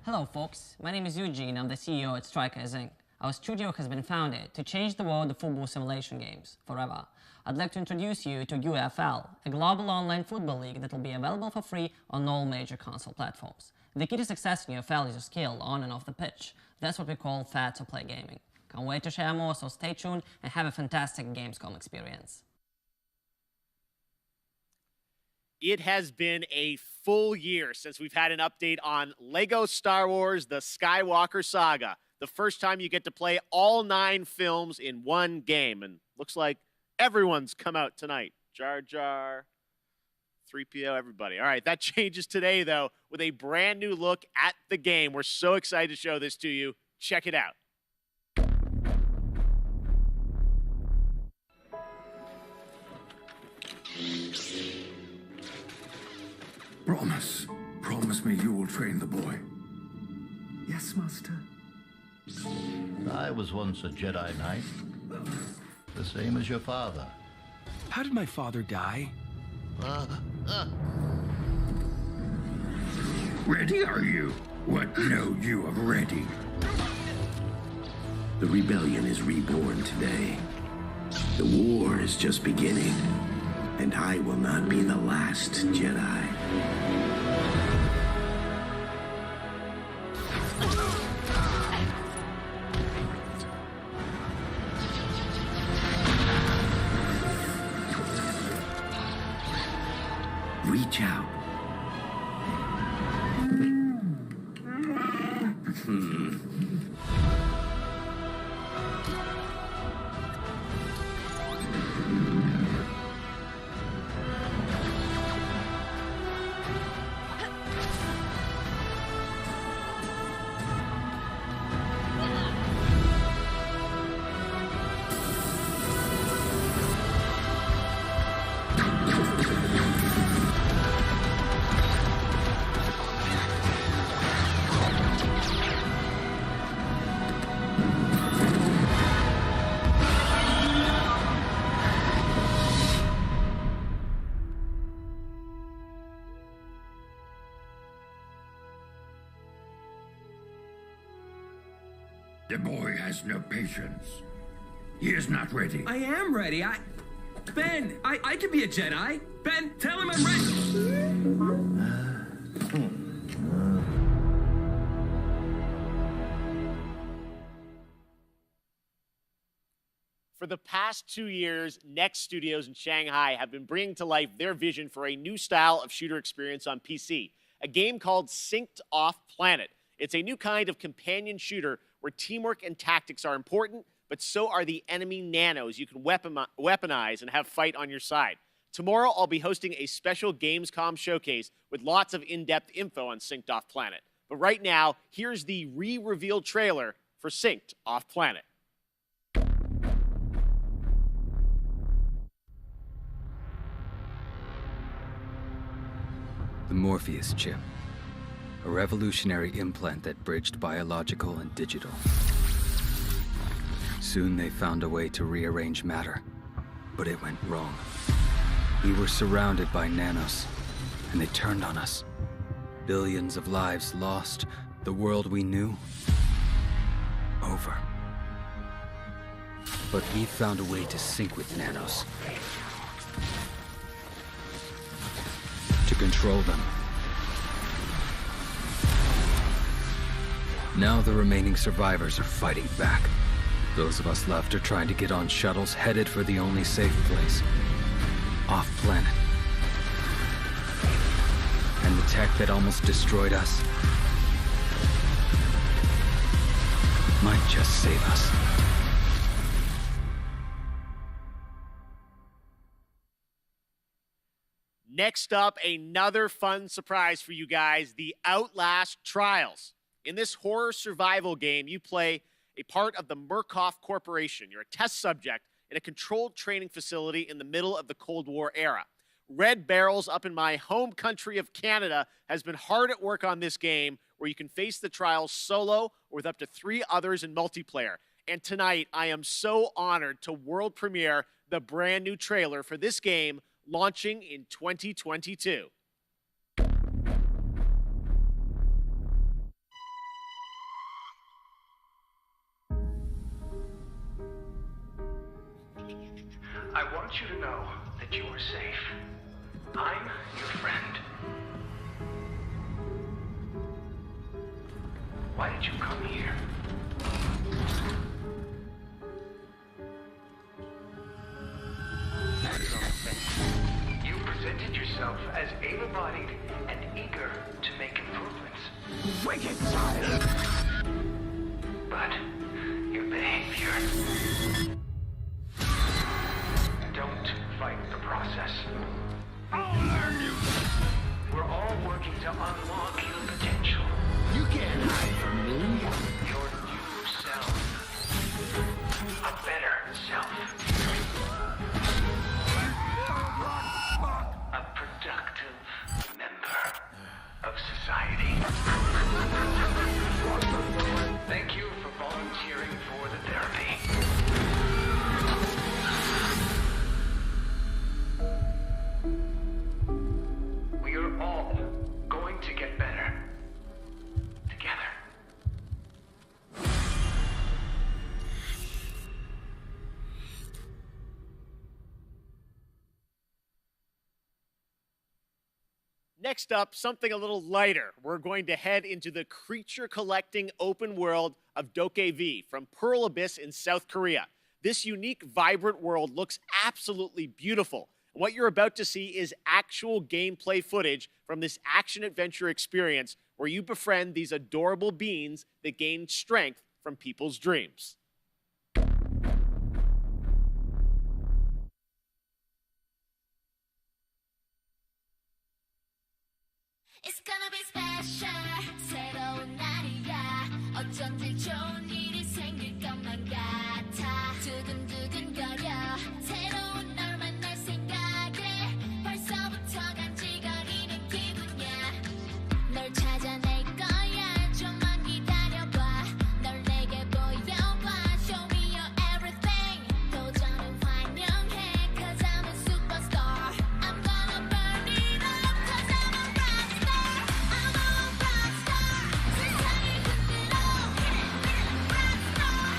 Hello folks, my name is Eugene, I'm the CEO at Strikers Inc. Our studio has been founded to change the world of football simulation games forever. I'd like to introduce you to UFL, a global online football league that will be available for free on all major console platforms. The key to success in UFL is your skill on and off the pitch. That's what we call fair to play gaming. Can't wait to share more, so stay tuned and have a fantastic Gamescom experience. It has been a full year since we've had an update on LEGO Star Wars: The Skywalker Saga. The first time you get to play all 9 films in one game. And looks like everyone's come out tonight. Jar Jar, 3PO, everybody. All right, that changes today, though, with a brand new look at the game. We're so excited to show this to you. Check it out. Promise me you will train the boy. Yes, Master. I was once a Jedi Knight, the same as your father. How did my father die? Ready are you? What know you of ready? The rebellion is reborn today. The war is just beginning, and I will not be the last Jedi. Reach out. The boy has no patience. He is not ready. I am ready. Ben, I can be a Jedi. Ben, tell him I'm ready. For the past 2 years, Next Studios in Shanghai have been bringing to life their vision for a new style of shooter experience on PC, a game called Synced Off Planet. It's a new kind of companion shooter where teamwork and tactics are important, but so are the enemy nanos you can weaponize and have fight on your side. Tomorrow, I'll be hosting a special Gamescom showcase with lots of in-depth info on Synced Off Planet. But right now, here's the re-revealed trailer for Synced Off Planet. The Morpheus chip, a revolutionary implant that bridged biological and digital. Soon they found a way to rearrange matter, but it went wrong. We were surrounded by nanos, and they turned on us. Billions of lives lost, the world we knew, over. But we found a way to sync with nanos. To control them. Now the remaining survivors are fighting back. Those of us left are trying to get on shuttles headed for the only safe place. Off-planet. And the tech that almost destroyed us might just save us. Next up, another fun surprise for you guys, the Outlast Trials. In this horror survival game, you play a part of the Murkoff Corporation. You're a test subject in a controlled training facility in the middle of the Cold War era. Red Barrels up in my home country of Canada has been hard at work on this game where you can face the trials solo or with up to 3 others in multiplayer. And tonight, I am so honored to world premiere the brand new trailer for this game launching in 2022. I want you to know that you are safe. I'm your friend. Why did you come here? You presented yourself as able-bodied and eager to make improvements. Wicked child! But your behavior... Don't fight the process. I'll learn you! We're all working to unlock your potential. You can't hide from me. Your new self. A better self. A productive member of society. Thank you for volunteering for the therapy. We are all going to get better together. Next up, something a little lighter. We're going to head into the creature-collecting open world of Dokkaevi from Pearl Abyss in South Korea. This unique, vibrant world looks absolutely beautiful. And what you're about to see is actual gameplay footage from this action-adventure experience where you befriend these adorable beings that gain strength from people's dreams. It's gonna be special. 새로운 날이야. 어쩐지 좋은 일이 생길 것만 같아. 두근두근거려. 새로운 널 만날 생각에 벌써부터 간질거리는 기분이야. 널 찾아낼 거야. 좀만 기다려봐. 널 내게 보여봐. Show me your everything. 도전을 환영해. 'Cause I'm a superstar. I'm gonna burn it up. 'Cause I'm a rockstar. I'm a rockstar. 세상을 흔들어. Rockstar.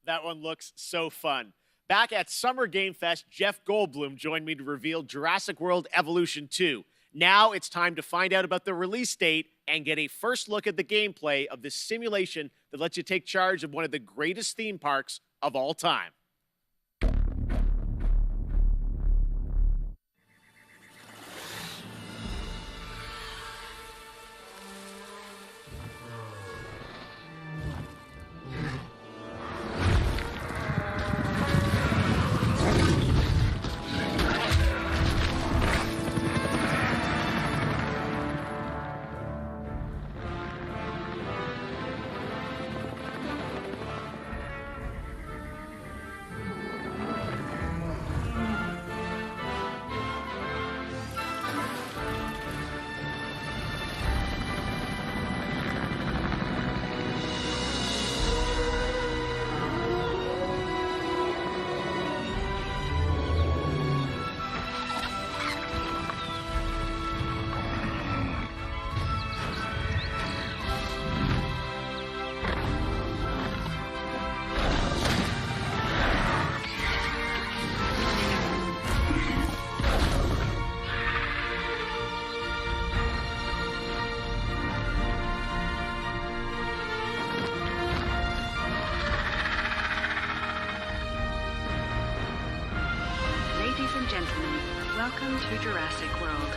That one looks so fun. Back at Summer Game Fest, Jeff Goldblum joined me to reveal Jurassic World Evolution 2. Now it's time to find out about the release date and get a first look at the gameplay of this simulation that lets you take charge of one of the greatest theme parks of all time. Ladies and gentlemen, welcome to Jurassic World.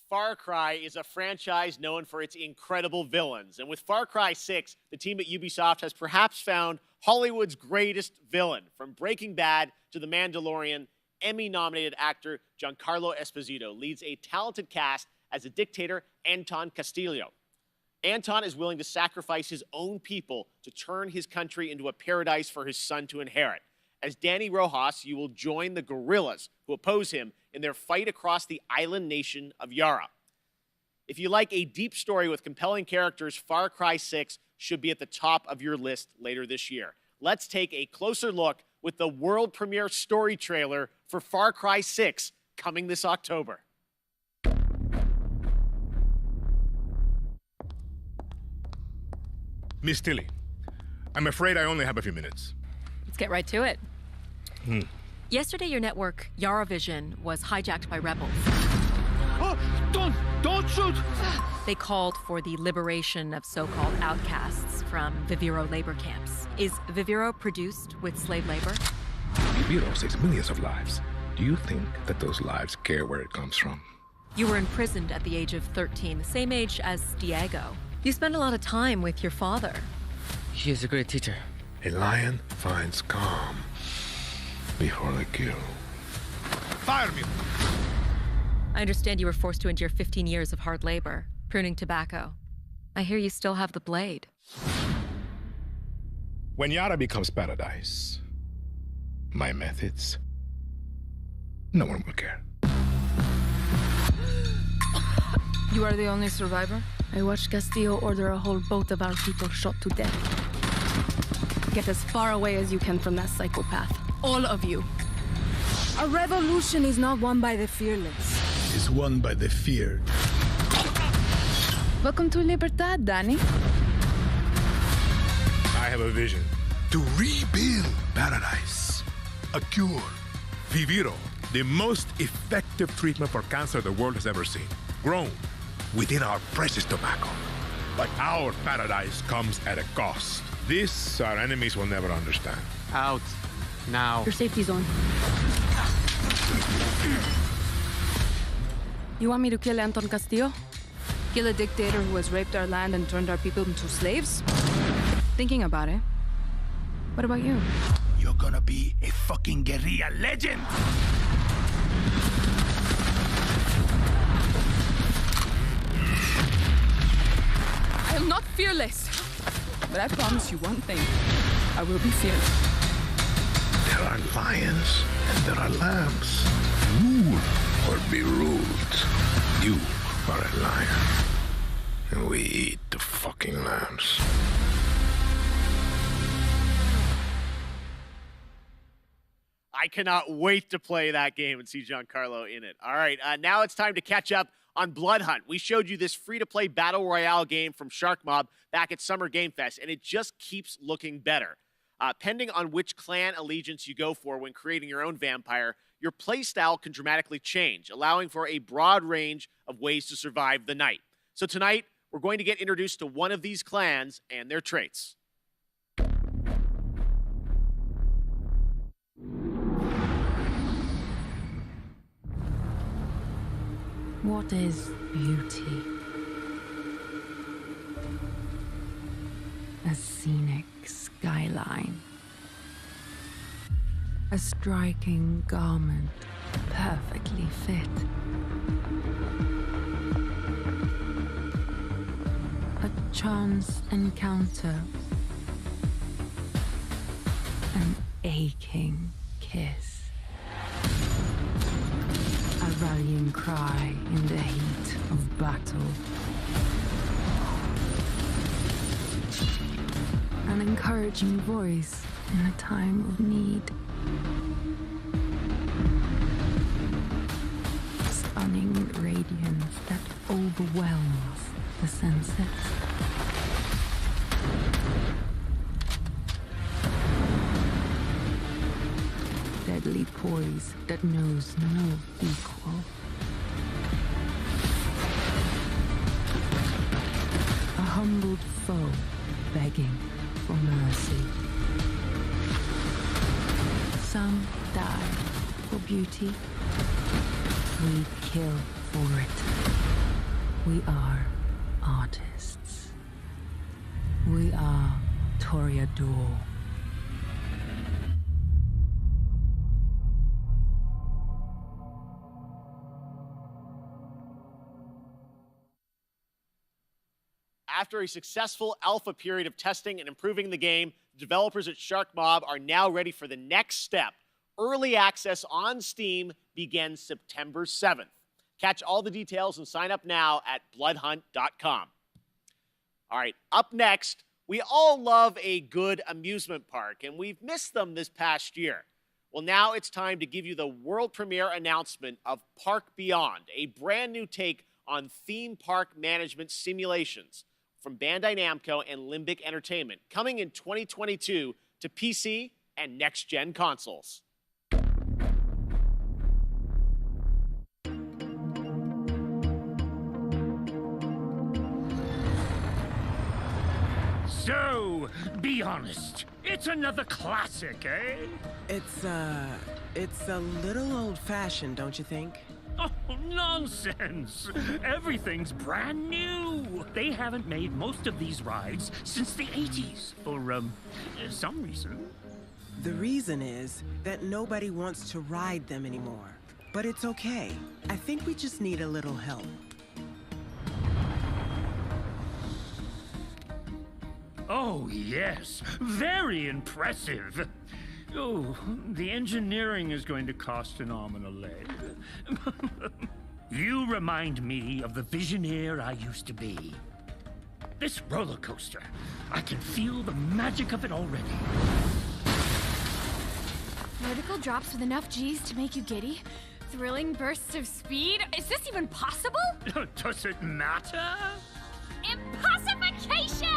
Far Cry is a franchise known for its incredible villains. And with Far Cry 6, the team at Ubisoft has perhaps found Hollywood's greatest villain. From Breaking Bad to The Mandalorian, Emmy-nominated actor Giancarlo Esposito leads a talented cast as the dictator Anton Castillo. Anton is willing to sacrifice his own people to turn his country into a paradise for his son to inherit. As Danny Rojas, you will join the guerrillas who oppose him in their fight across the island nation of Yara. If you like a deep story with compelling characters, Far Cry 6 should be at the top of your list later this year. Let's take a closer look with the world premiere story trailer for Far Cry 6 coming this October. Miss Tilly, I'm afraid I only have a few minutes. Let's get right to it. Yesterday, your network, Yaravision, was hijacked by rebels. Oh, don't shoot! They called for the liberation of so-called outcasts from Viviro labor camps. Is Viviro produced with slave labor? Viviro saves millions of lives. Do you think that those lives care where it comes from? You were imprisoned at the age of 13, the same age as Diego. You spend a lot of time with your father. He is a great teacher. A lion finds calm before the kill. Fire me! I understand you were forced to endure 15 years of hard labor, pruning tobacco. I hear you still have the blade. When Yara becomes paradise, my methods, no one will care. You are the only survivor? I watched Castillo order a whole boat of our people shot to death. Get as far away as you can from that psychopath. All of you. A revolution is not won by the fearless. It's won by the feared. Welcome to Libertad, Danny. I have a vision. To rebuild paradise. A cure. Viviro, the most effective treatment for cancer the world has ever seen. Grown within our precious tobacco. But our paradise comes at a cost. This our enemies will never understand. Out. Now. Your safety zone. You want me to kill Anton Castillo? Kill a dictator who has raped our land and turned our people into slaves? Thinking about it. What about you? You're gonna be a fucking guerrilla legend! I am not fearless. But I promise you one thing. I will be fearless. There are lions and there are lambs. Rule or be ruled. You are a lion. And we eat the fucking lambs. I cannot wait to play that game and see Giancarlo in it. All right, now it's time to catch up on Blood Hunt. We showed you this free-to-play battle royale game from Shark Mob back at Summer Game Fest, and it just keeps looking better. Depending on which clan allegiance you go for when creating your own vampire, your playstyle can dramatically change, allowing for a broad range of ways to survive the night. So tonight, we're going to get introduced to one of these clans and their traits. What is beauty? A scenic skyline. A striking garment, perfectly fit. A chance encounter. An aching kiss. A rallying cry in the heat of battle. An encouraging voice in a time of need. Stunning radiance that overwhelms the senses. Deadly poise that knows no equal. A humbled foe begging for mercy. Some die for beauty. We kill for it. We are artists. We are Toreador. After a successful alpha period of testing and improving the game, the developers at Shark Mob are now ready for the next step. Early access on Steam begins September 7th. Catch all the details and sign up now at bloodhunt.com. All right, up next, we all love a good amusement park, and we've missed them this past year. Well, now it's time to give you the world premiere announcement of Park Beyond, a brand new take on theme park management simulations from Bandai Namco and Limbic Entertainment, coming in 2022 to PC and next-gen consoles. So, be honest. It's another classic, eh? It's a little old-fashioned, don't you think? Oh, nonsense! Everything's brand new! They haven't made most of these rides since the 80s, for, some reason. The reason is that nobody wants to ride them anymore. But it's okay. I think we just need a little help. Oh, yes. Very impressive. Oh, the engineering is going to cost an arm and a leg. You remind me of the Visioneer I used to be. This roller coaster, I can feel the magic of it already. Vertical drops with enough G's to make you giddy? Thrilling bursts of speed? Is this even possible? Does it matter? Impossification!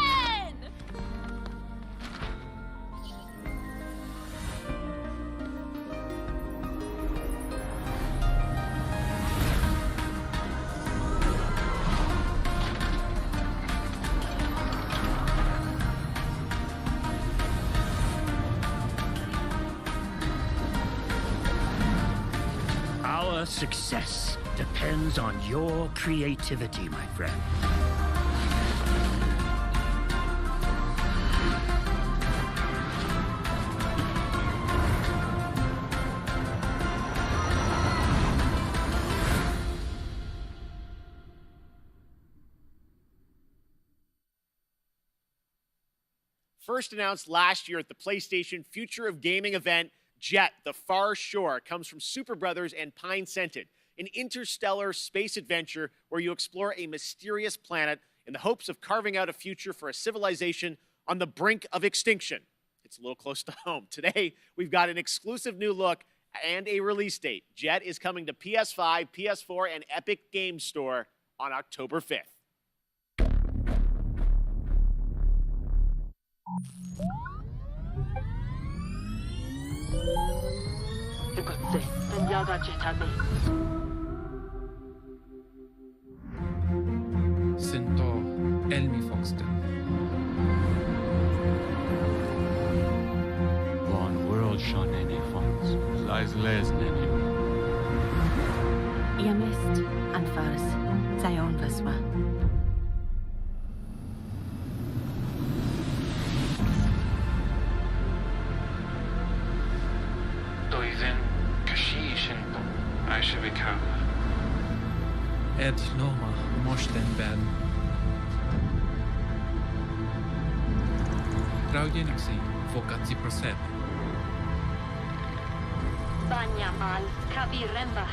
Our success depends on your creativity, my friend. First announced last year at the PlayStation Future of Gaming event, Jet, The Far Shore comes from Super Brothers and Pine Scented, an interstellar space adventure where you explore a mysterious planet in the hopes of carving out a future for a civilization on the brink of extinction. It's a little close to home. Today, we've got an exclusive new look and a release date. Jet is coming to PS5, PS4, and Epic Games Store on October 5th. Centaur, Elmi Foxton. One world shone any fonts, lies les nene. Yamist and Fars, Zion Vaswa. Doizen, Kashish and I should become. Ed Loma, Moshten Ben. Traugenixi, Focazzi Prosed. Banyamal, Kabiremba.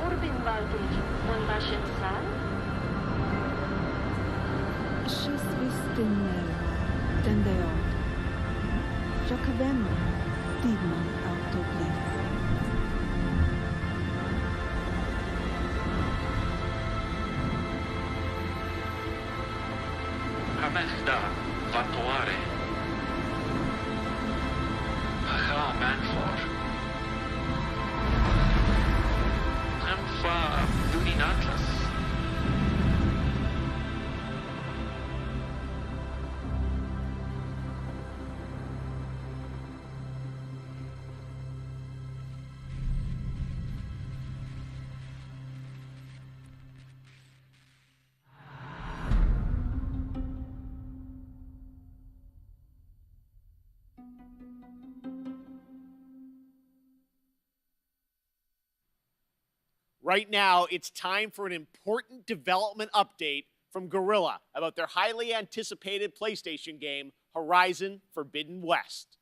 Urbin Valdir, Monbashen Sal. She's vistinner, Tendeo. Jacobem, Digman Autoplay. Hamesta, Vatuare. Haha, Manfor. Amfa, Duninatlas. Right now, it's time for an important development update from Guerrilla about their highly anticipated PlayStation game, Horizon Forbidden West.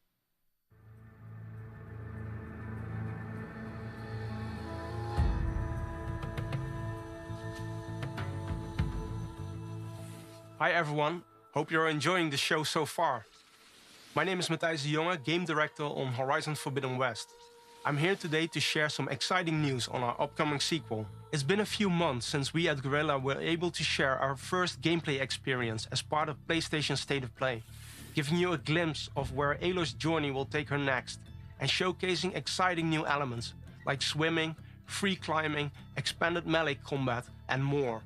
Hi everyone, hope you're enjoying the show so far. My name is Matthijs de Jonge, Game Director on Horizon Forbidden West. I'm here today to share some exciting news on our upcoming sequel. It's been a few months since we at Guerrilla were able to share our first gameplay experience as part of PlayStation State of Play, giving you a glimpse of where Aloy's journey will take her next, and showcasing exciting new elements like swimming, free climbing, expanded melee combat, and more.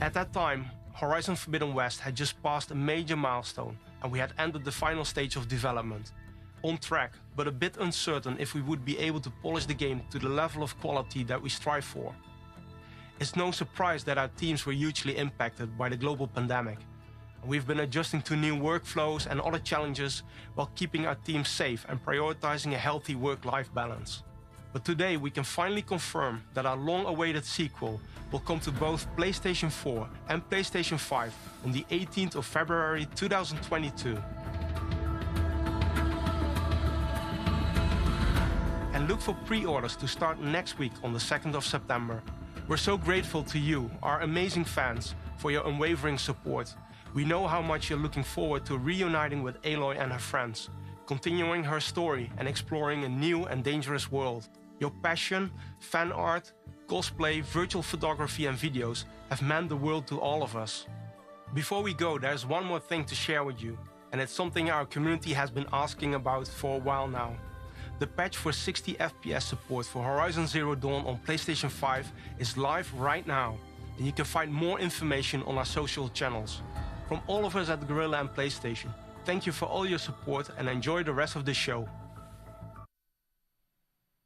At that time, Horizon Forbidden West had just passed a major milestone, and we had entered the final stage of development. On track, but a bit uncertain if we would be able to polish the game to the level of quality that we strive for. It's no surprise that our teams were hugely impacted by the global pandemic. We've been adjusting to new workflows and other challenges while keeping our teams safe and prioritizing a healthy work-life balance. But today we can finally confirm that our long-awaited sequel will come to both PlayStation 4 and PlayStation 5 on the 18th of February 2022. And look for pre-orders to start next week on the 2nd of September. We're so grateful to you, our amazing fans, for your unwavering support. We know how much you're looking forward to reuniting with Aloy and her friends, continuing her story and exploring a new and dangerous world. Your passion, fan art, cosplay, virtual photography and videos have meant the world to all of us. Before we go, there's one more thing to share with you, and it's something our community has been asking about for a while now. The patch for 60 FPS support for Horizon Zero Dawn on PlayStation 5 is live right now, and you can find more information on our social channels. From all of us at Guerrilla and PlayStation, thank you for all your support and enjoy the rest of the show.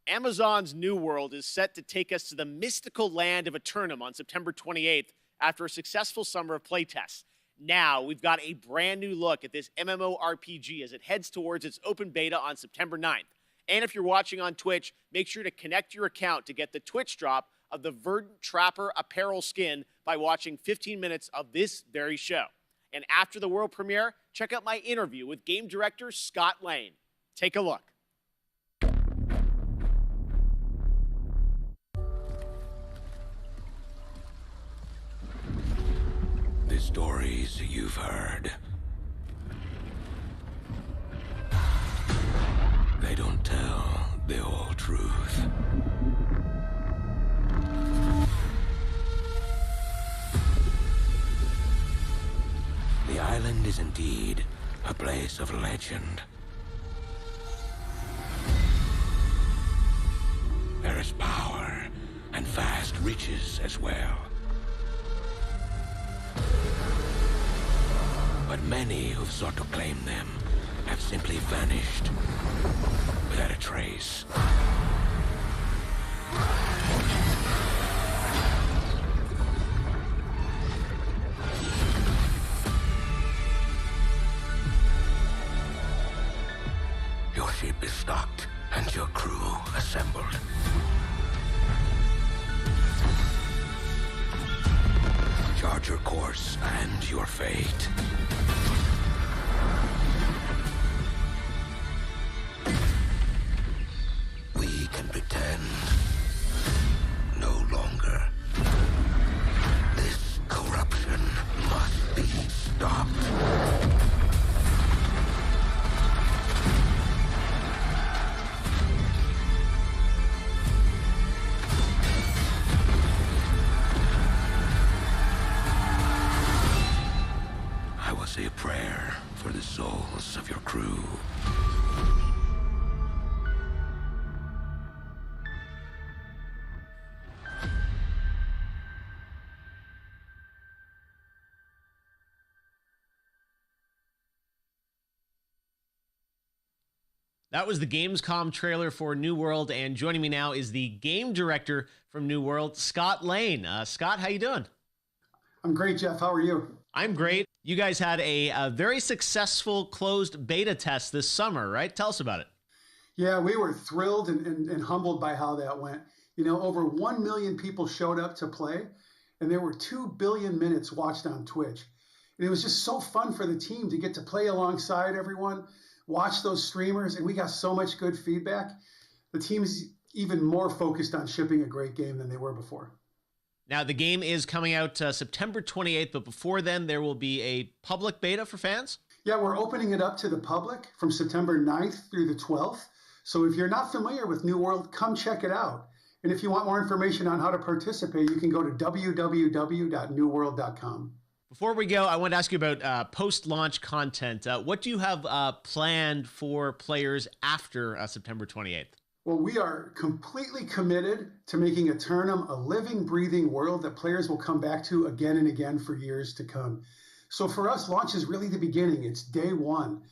Amazon's New World is set to take us to the mystical land of Eternum on September 28th after a successful summer of playtests. Now we've got a brand new look at this MMORPG as it heads towards its open beta on September 9th. And if you're watching on Twitch, make sure to connect your account to get the Twitch drop of the Verdant Trapper apparel skin by watching 15 minutes of this very show. And after the world premiere, check out my interview with game director Scott Lane. Take a look. The stories you've heard, they don't tell the whole truth. The island is indeed a place of legend. There is power and vast riches as well. But many who've sought to claim them have simply vanished without a trace. Your ship is stocked and your crew assembled. Chart your course and your fate. We can pretend no longer. This corruption must be stopped. I will say a prayer for the souls of your crew. That was the Gamescom trailer for New World, and joining me now is the game director from New World, Scott Lane. Scott, how you doing? I'm great, Jeff. How are you? I'm great. You guys had a very successful closed beta test this summer, right? Tell us about it. Yeah, we were thrilled and humbled by how that went. You know, over 1 million people showed up to play, and there were 2 billion minutes watched on Twitch. And it was just so fun for the team to get to play alongside everyone, watch those streamers, and we got so much good feedback. The team's even more focused on shipping a great game than they were before. Now, the game is coming out September 28th, but before then, there will be a public beta for fans? Yeah, we're opening it up to the public from September 9th through the 12th. So if you're not familiar with New World, come check it out. And if you want more information on how to participate, you can go to www.newworld.com. Before we go, I want to ask you about post-launch content. What do you have planned for players after September 28th? Well, we are completely committed to making Eternum a living, breathing world that players will come back to again and again for years to come. So for us, launch is really the beginning. It's day one.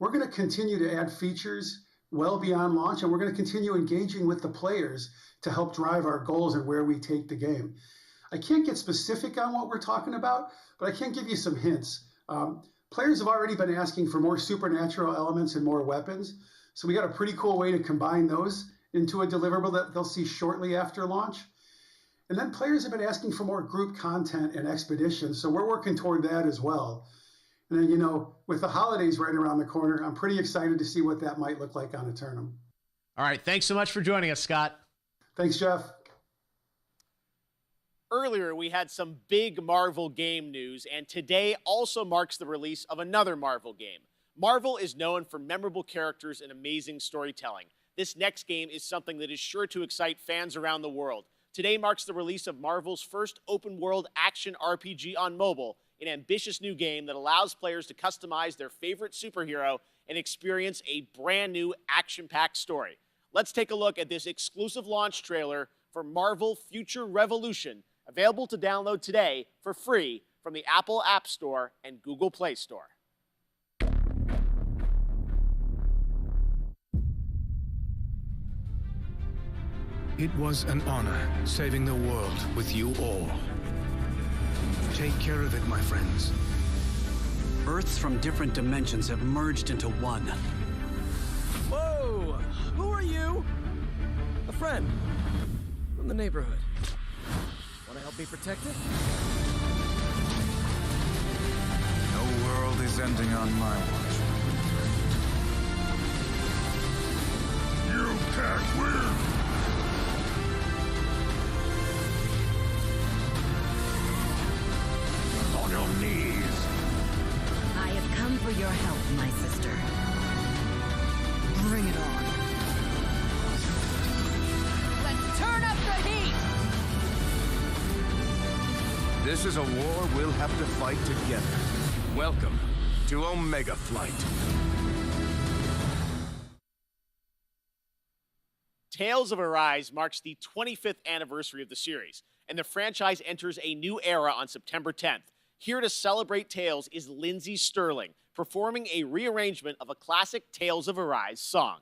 We're going to continue to add features well beyond launch, and we're going to continue engaging with the players to help drive our goals and where we take the game. I can't get specific on what we're talking about, but I can give you some hints. Players have already been asking for more supernatural elements and more weapons. So we got a pretty cool way to combine those into a deliverable that they'll see shortly after launch. And then players have been asking for more group content and expeditions. So we're working toward that as well. And then, you know, with the holidays right around the corner, I'm pretty excited to see what that might look like on Eternum. All right. Thanks so much for joining us, Scott. Thanks, Jeff. Earlier, we had some big Marvel game news, and today also marks the release of another Marvel game. Marvel is known for memorable characters and amazing storytelling. This next game is something that is sure to excite fans around the world. Today marks the release of Marvel's first open-world action RPG on mobile, an ambitious new game that allows players to customize their favorite superhero and experience a brand new action-packed story. Let's take a look at this exclusive launch trailer for Marvel Future Revolution, available to download today for free from the Apple App Store and Google Play Store. It was an honor saving the world with you all. Take care of it, my friends. Earths from different dimensions have merged into one. Whoa! Who are you? A friend from the neighborhood. Want to help me protect it? No world is ending on my watch. You can't win! On your knees! I have come for your help, my sister. Bring it on. Let's turn up the heat! This is a war we'll have to fight together. Welcome to Omega Flight. Tales of Arise marks the 25th anniversary of the series, and the franchise enters a new era on September 10th. Here to celebrate Tales is Lindsay Sterling, performing a rearrangement of a classic Tales of Arise song.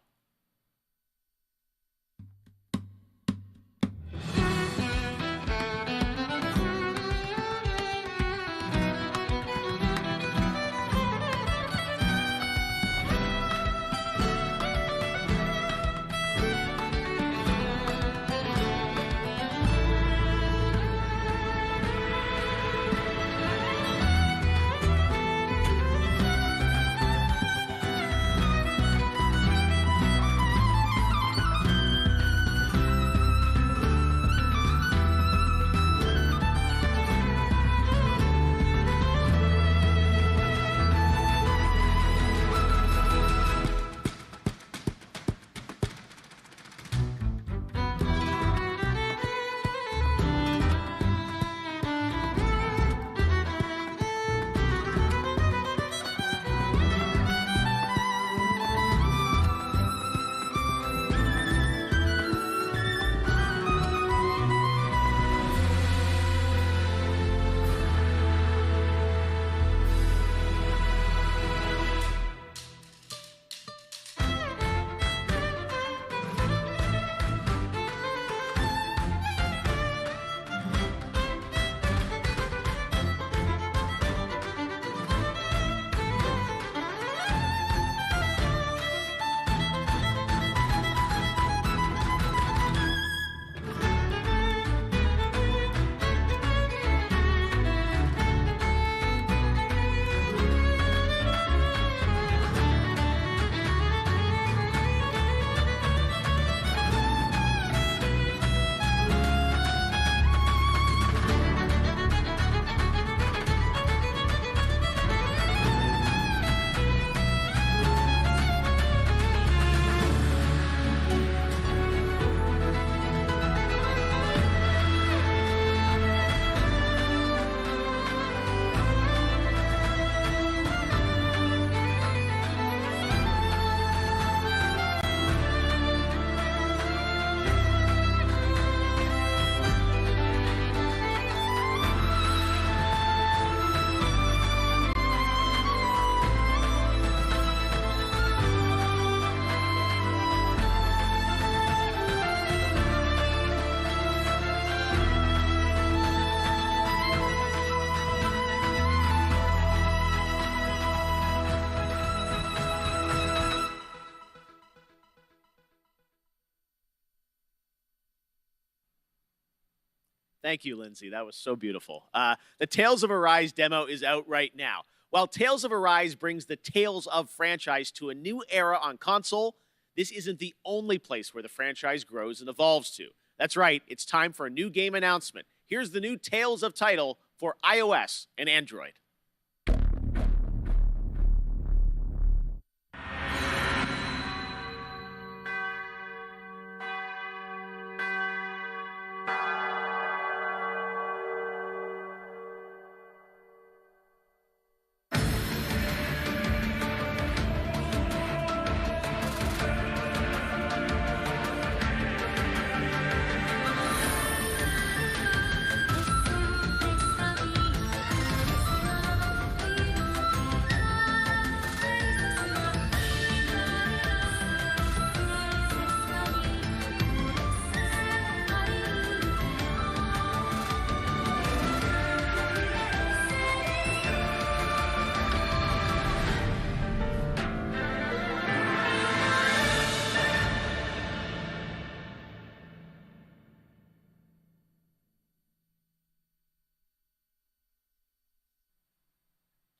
Thank you, Lindsay. That was so beautiful. The Tales of Arise demo is out right now. While Tales of Arise brings the Tales of franchise to a new era on console, this isn't the only place where the franchise grows and evolves to. That's right, it's time for a new game announcement. Here's the new Tales of title for iOS and Android.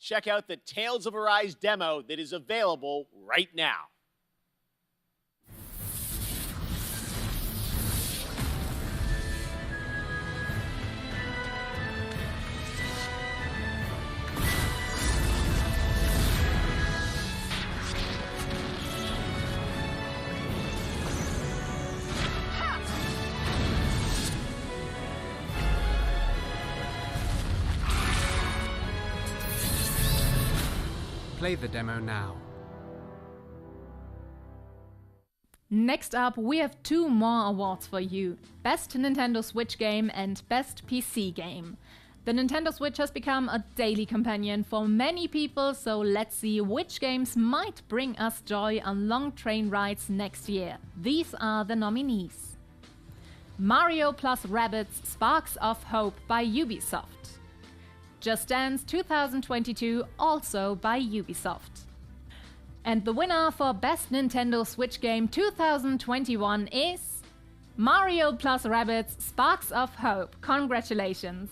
check out the Tales of Arise demo that is available right now. Play the demo now. Next up, we have 2 more awards for you. Best Nintendo Switch Game and Best PC Game. The Nintendo Switch has become a daily companion for many people, so let's see which games might bring us joy on long train rides next year. These are the nominees. Mario plus Rabbids Sparks of Hope by Ubisoft. Just Dance 2022, also by Ubisoft. And the winner for Best Nintendo Switch Game 2021 is Mario plus Rabbids Sparks of Hope. Congratulations!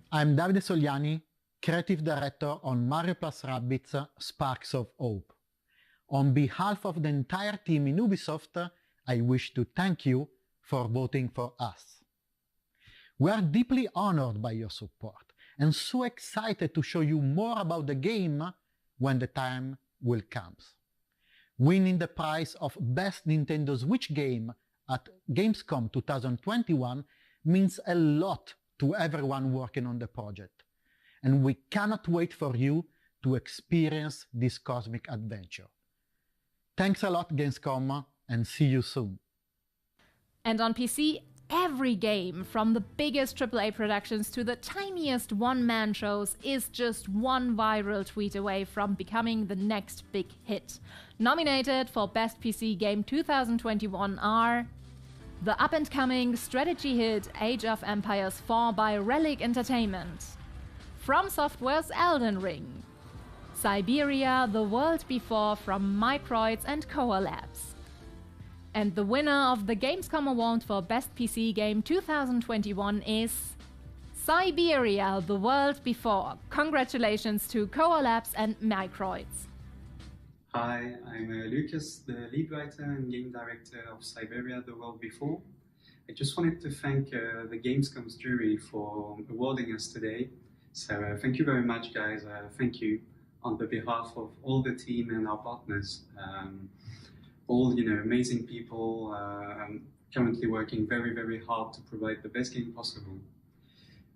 I'm Davide Soliani, Creative Director on Mario plus Rabbids Sparks of Hope. On behalf of the entire team in Ubisoft, I wish to thank you for voting for us. We are deeply honored by your support and so excited to show you more about the game when the time will come. Winning the prize of Best Nintendo Switch Game at Gamescom 2021 means a lot to everyone working on the project, and we cannot wait for you to experience this cosmic adventure. Thanks a lot, Gamescom, and see you soon. And on PC, every game, from the biggest AAA productions to the tiniest one-man shows, is just one viral tweet away from becoming the next big hit. Nominated for Best PC Game 2021 are the up-and-coming strategy hit Age of Empires 4 by Relic Entertainment, From Software's Elden Ring, Siberia: The World Before from Microids and Koa Labs. And the winner of the Gamescom Award for Best PC Game 2021 is Siberia: The World Before. Congratulations to Koa Labs and Microids. Hi, I'm Lucas, the lead writer and game director of Siberia: The World Before. I just wanted to thank the Gamescom's jury for awarding us today. So thank you very much, guys. Thank you on the behalf of all the team and our partners. All amazing people currently working very, very hard to provide the best game possible.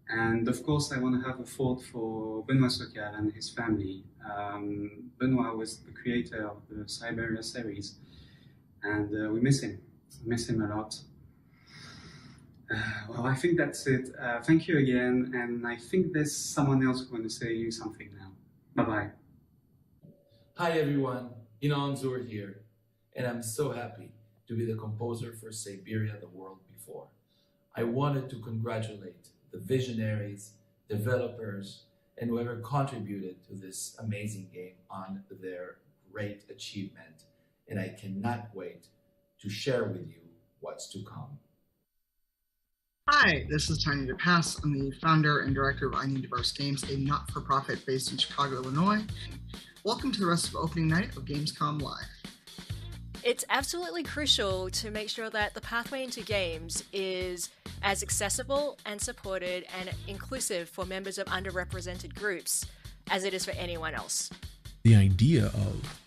And of course, I want to have a thought for Benoit Sokal and his family. Benoit was the creator of the Siberia series, and we miss him. We miss him a lot. Well, I think that's it. Thank you again, and I think there's someone else who wants to say you something now. Bye-bye. Hi everyone, Inan Zur here. And I'm so happy to be the composer for Siberia: The World Before. I wanted to congratulate the visionaries, developers, and whoever contributed to this amazing game on their great achievement. And I cannot wait to share with you what's to come. Hi, this is Tiny DePass. I'm the founder and director of I Need Diverse Games, a not-for-profit based in Chicago, Illinois. Welcome to the rest of opening night of Gamescom Live. It's absolutely crucial to make sure that the pathway into games is as accessible and supported and inclusive for members of underrepresented groups as it is for anyone else. The idea of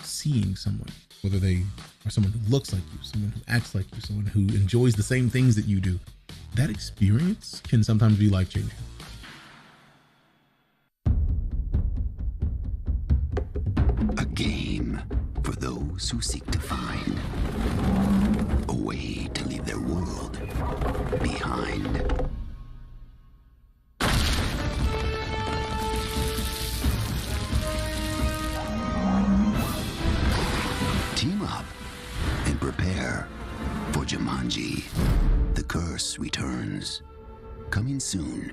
seeing someone, whether they are someone who looks like you, someone who acts like you, someone who enjoys the same things that you do, that experience can sometimes be life-changing. A game for those who seek to find a way to leave their world behind. Team up and prepare for Jumanji: The Curse Returns. Coming soon.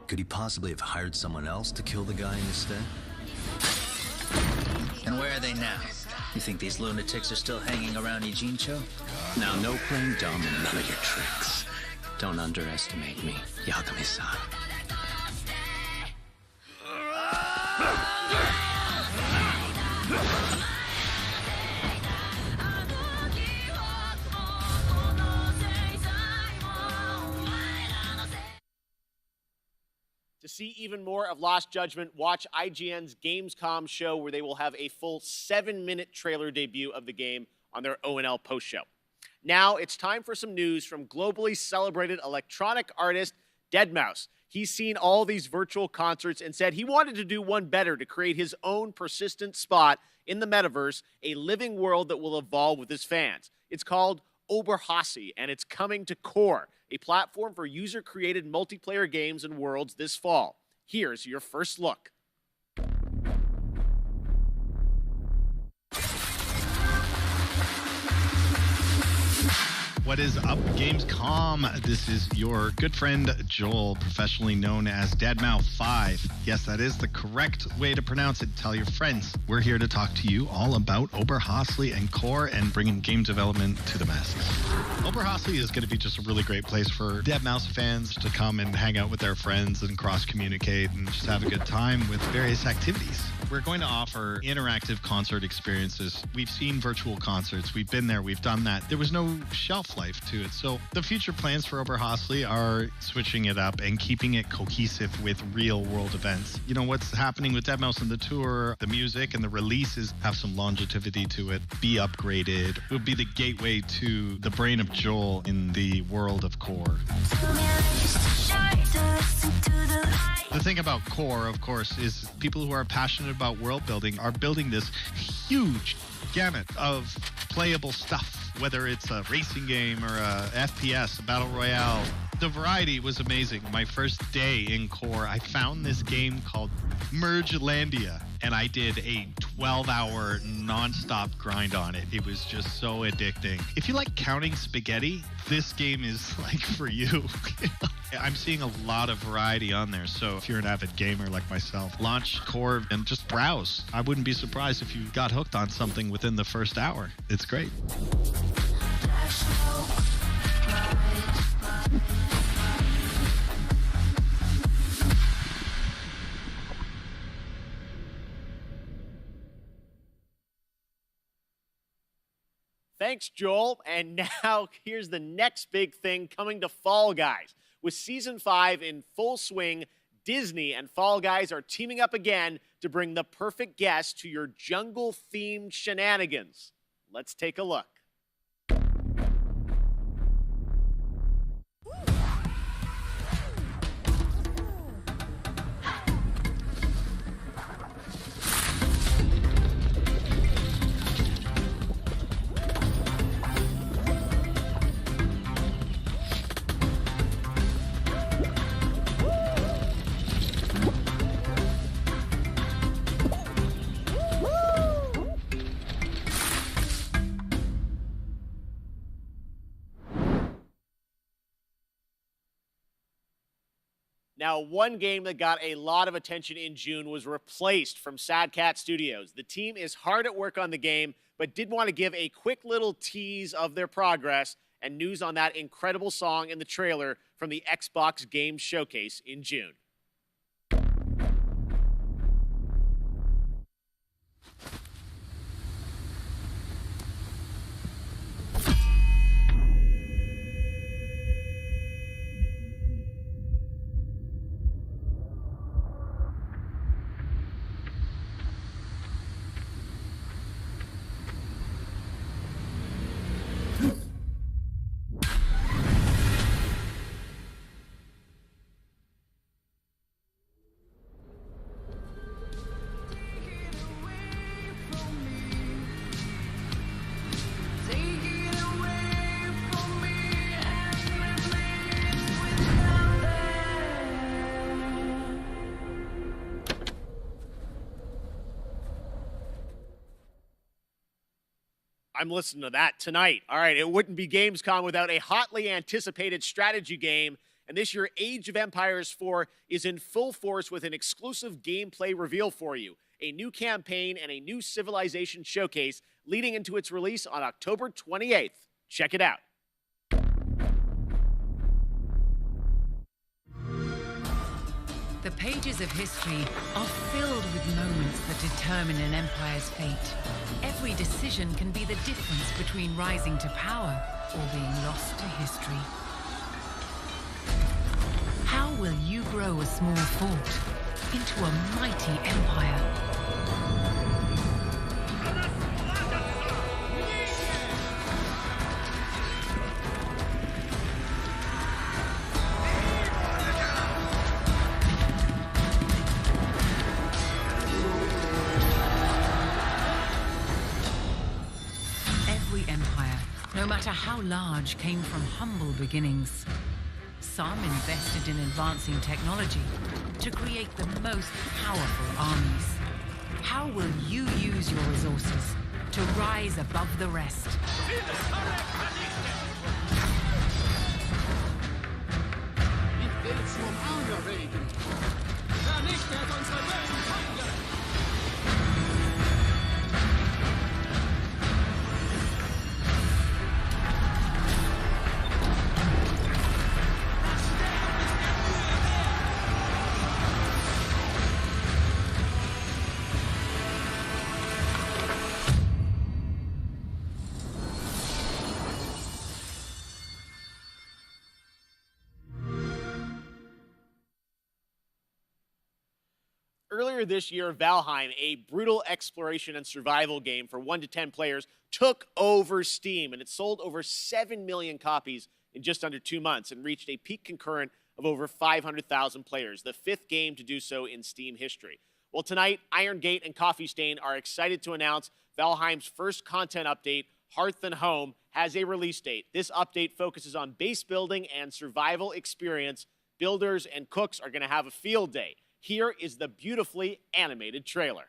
Could he possibly have hired someone else to kill the guy instead? And where are they now? You think these lunatics are still hanging around Ijincho? Now, no playing dumb and none of your tricks. Don't underestimate me, Yagami-san. To see even more of Lost Judgment, watch IGN's Gamescom show, where they will have a full 7-minute trailer debut of the game on their ONL post show. Now it's time for some news from globally celebrated electronic artist deadmau5. He's seen all these virtual concerts and said he wanted to do one better to create his own persistent spot in the metaverse, a living world that will evolve with his fans. It's called Oberhasli, and it's coming to Core, a platform for user-created multiplayer games and worlds this fall. Here's your first look. What is up, Gamescom? This is your good friend Joel, professionally known as deadmau5. Yes, that is the correct way to pronounce it. Tell your friends. We're here to talk to you all about Oberhasli and Core and bringing game development to the masses. Oberhasli is going to be just a really great place for deadmau5 fans to come and hang out with their friends and cross-communicate and just have a good time with various activities. We're going to offer interactive concert experiences. We've seen virtual concerts. We've been there. We've done that. There was no shelf life to it. So the future plans for Oberhasli are switching it up and keeping it cohesive with real world events. You know, what's happening with deadmau5 and the tour, the music and the releases have some longevity to it, be upgraded. It would be the gateway to the brain of Joel in the world of Core. The thing about Core, of course, is people who are passionate about world building are building this huge gamut of playable stuff, whether it's a racing game or a FPS, a battle royale. The variety was amazing. My first day in Core, I found this game called Mergelandia, and I did a 12-hour non-stop grind on it. It was just so addicting. If you like counting spaghetti, this game is like for you. I'm seeing a lot of variety on there, so if you're an avid gamer like myself, launch Core and just browse. I wouldn't be surprised if you got hooked on something within the first hour. It's great. Thanks, Joel. And now here's the next big thing coming to Fall Guys. With Season 5 in full swing, Disney and Fall Guys are teaming up again to bring the perfect guest to your jungle-themed shenanigans. Let's take a look. Now, one game that got a lot of attention in June was replaced from Sad Cat Studios. The team is hard at work on the game, but did want to give a quick little tease of their progress and news on that incredible song in the trailer from the Xbox Game Showcase in June. I'm listening to that tonight. All right, it wouldn't be Gamescom without a hotly anticipated strategy game. And this year, Age of Empires 4 is in full force with an exclusive gameplay reveal for you. a new campaign, and a new civilization showcase leading into its release on October 28th. Check it out. The pages of history are filled with moments that determine an empire's fate. Every decision can be the difference between rising to power or being lost to history. How will you grow a small fort into a mighty empire? No matter how large, came from humble beginnings. Some invested in advancing technology to create the most powerful armies. How will you use your resources to rise above the rest? Earlier this year, Valheim, a brutal exploration and survival game for 1 to 10 players, took over Steam, and it sold over 7 million copies in just under 2 months and reached a peak concurrent of over 500,000 players, the 5th game to do so in Steam history. Well, tonight, Iron Gate and Coffee Stain are excited to announce Valheim's first content update, Hearth and Home, has a release date. This update focuses on base building and survival experience. Builders and cooks are going to have a field day. Here is the beautifully animated trailer.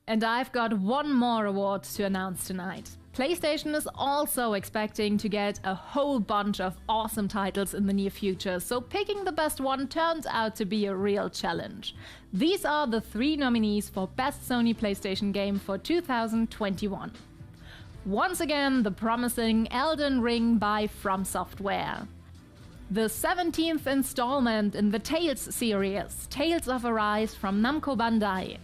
And I've got one more award to announce tonight. PlayStation is also expecting to get a whole bunch of awesome titles in the near future, so picking the best one turns out to be a real challenge. These are the 3 nominees for Best Sony PlayStation Game for 2021. Once again, the promising Elden Ring by From Software. The 17th installment in the Tales series, Tales of Arise from Namco Bandai.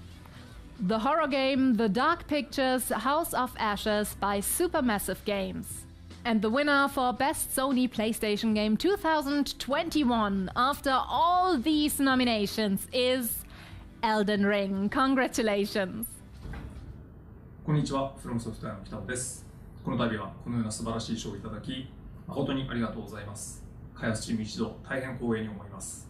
The horror game The Dark Pictures House of Ashes by Supermassive Games. And the winner for Best Sony PlayStation Game 2021 after all these nominations is Elden Ring. Congratulations! こんにちは、フロムソフトウェアの北尾です。この度はこのような素晴らしい賞をいただき、誠にありがとうございます。開発チーム一同大変光栄に思います。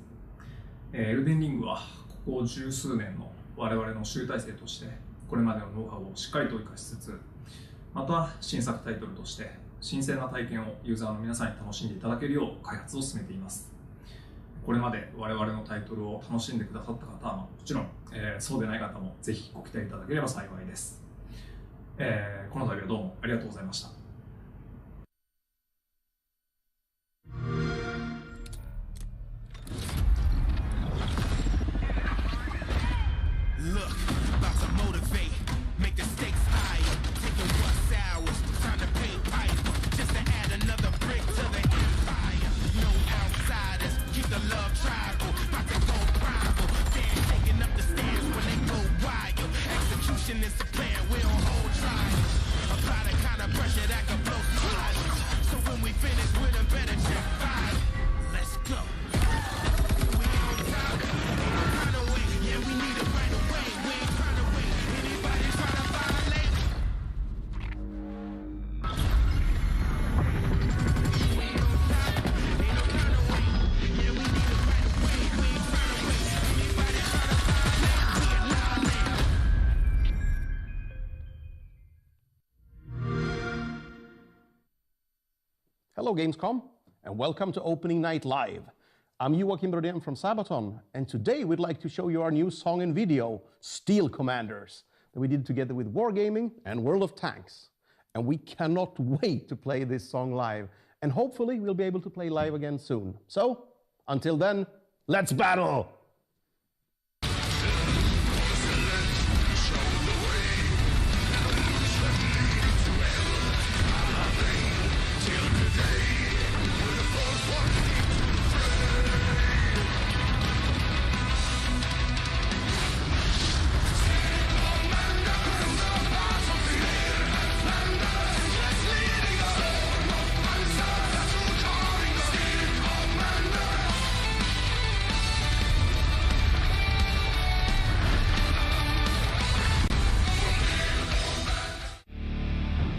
エルデンリングはここ十数年の我々の集大成としてこれまでのノウハウをしっかりと活かしつつ、また新作タイトルとして新鮮な体験をユーザーの皆さんに楽しんでいただけるよう開発を進めています。これまで我々のタイトルを楽しんでくださった方はもちろん、そうでない方もぜひご期待いただければ幸いです。この度はどうもありがとうございました。Look, about to motivate, make the stakes higher. Taking what's ours, time to pay pipe. Just to add another brick to the empire. No outsiders, keep the love tribal. About to go primal. Fans taking up the stands when they go wild. Execution is the plan, we don't hold trials. Apply the kind of pressure that can blow spiders. So when we finish with a better check five. Let's go. We on top, run away, yeah we need it right away. We ain't trying to wait, anybody trying to violate. We on top, ain't no time to wait, yeah we need it right away. We ain't trying to wait, anybody trying to violate. We annihilate. Hello Gamescom, and welcome to Opening Night Live. I'm Joachim Brodén from Sabaton, and today we'd like to show you our new song and video, Steel Commanders, that we did together with Wargaming and World of Tanks. And we cannot wait to play this song live, and hopefully we'll be able to play live again soon. So, until then, let's battle!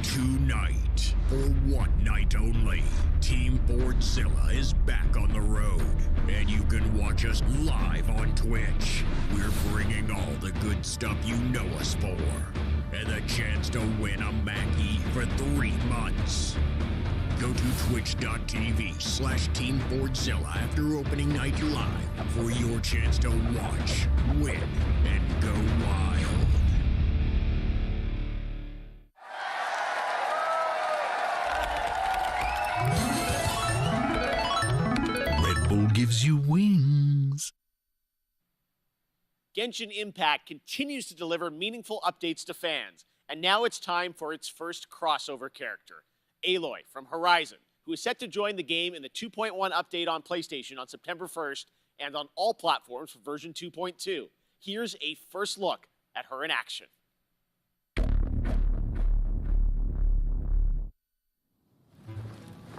Tonight, for one night only, Team Fordzilla is back on the road, and you can watch us live on Twitch. We're bringing all the good stuff you know us for, and the chance to win a Mackie for 3 months. Go to twitch.tv/Team Fordzilla after opening night live for your chance to watch, win, and go wild. Red Bull gives you wings. Genshin Impact continues to deliver meaningful updates to fans, and now it's time for its first crossover character, Aloy from Horizon, who is set to join the game in the 2.1 update on PlayStation on September 1st and on all platforms for version 2.2. Here's a first look at her in action.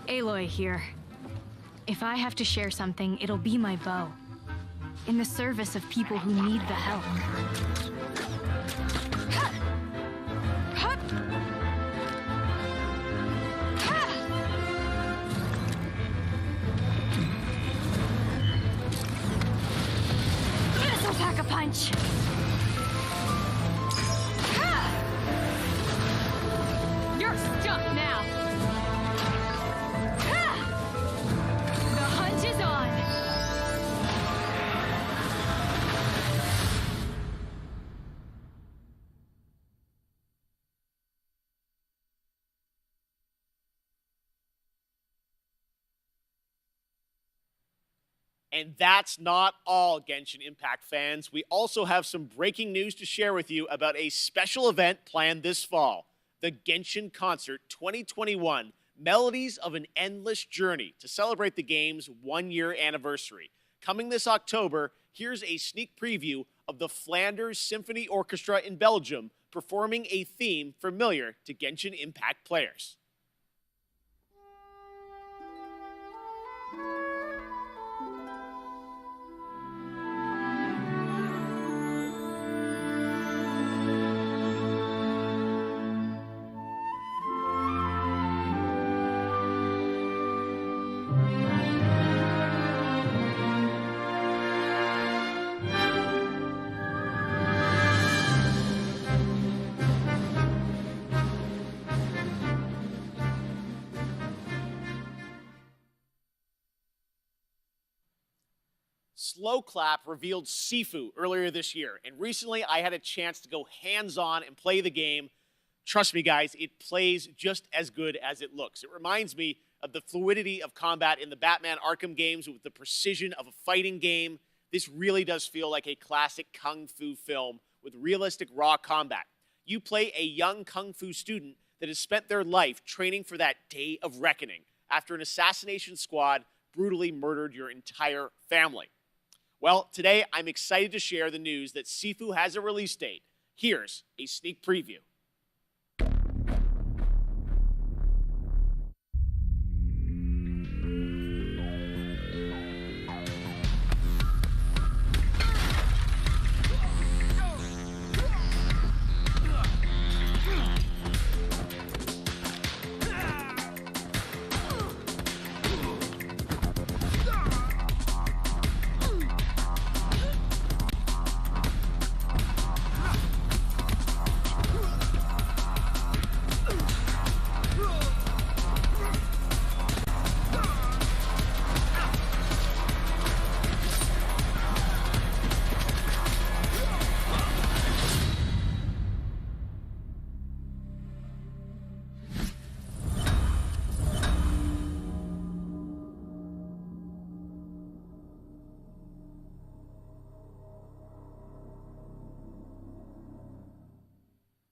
Aloy here. If I have to share something, it'll be my bow. In the service of people who need the help. This'll pack a punch! You're stuck now! The hunt is on! And that's not all, Genshin Impact fans. We also have some breaking news to share with you about a special event planned this fall, the Genshin Concert 2021, Melodies of an Endless Journey, to celebrate the game's 1-year anniversary. Coming this October, here's a sneak preview of the Flanders Symphony Orchestra in Belgium performing a theme familiar to Genshin Impact players. Slow Clap revealed Sifu earlier this year, and recently I had a chance to go hands-on and play the game. Trust me, guys, it plays just as good as it looks. It reminds me of the fluidity of combat in the Batman Arkham games with the precision of a fighting game. This really does feel like a classic kung fu film with realistic raw combat. You play a young kung fu student that has spent their life training for that day of reckoning after an assassination squad brutally murdered your entire family. Well, today I'm excited to share the news that Sifu has a release date. Here's a sneak preview.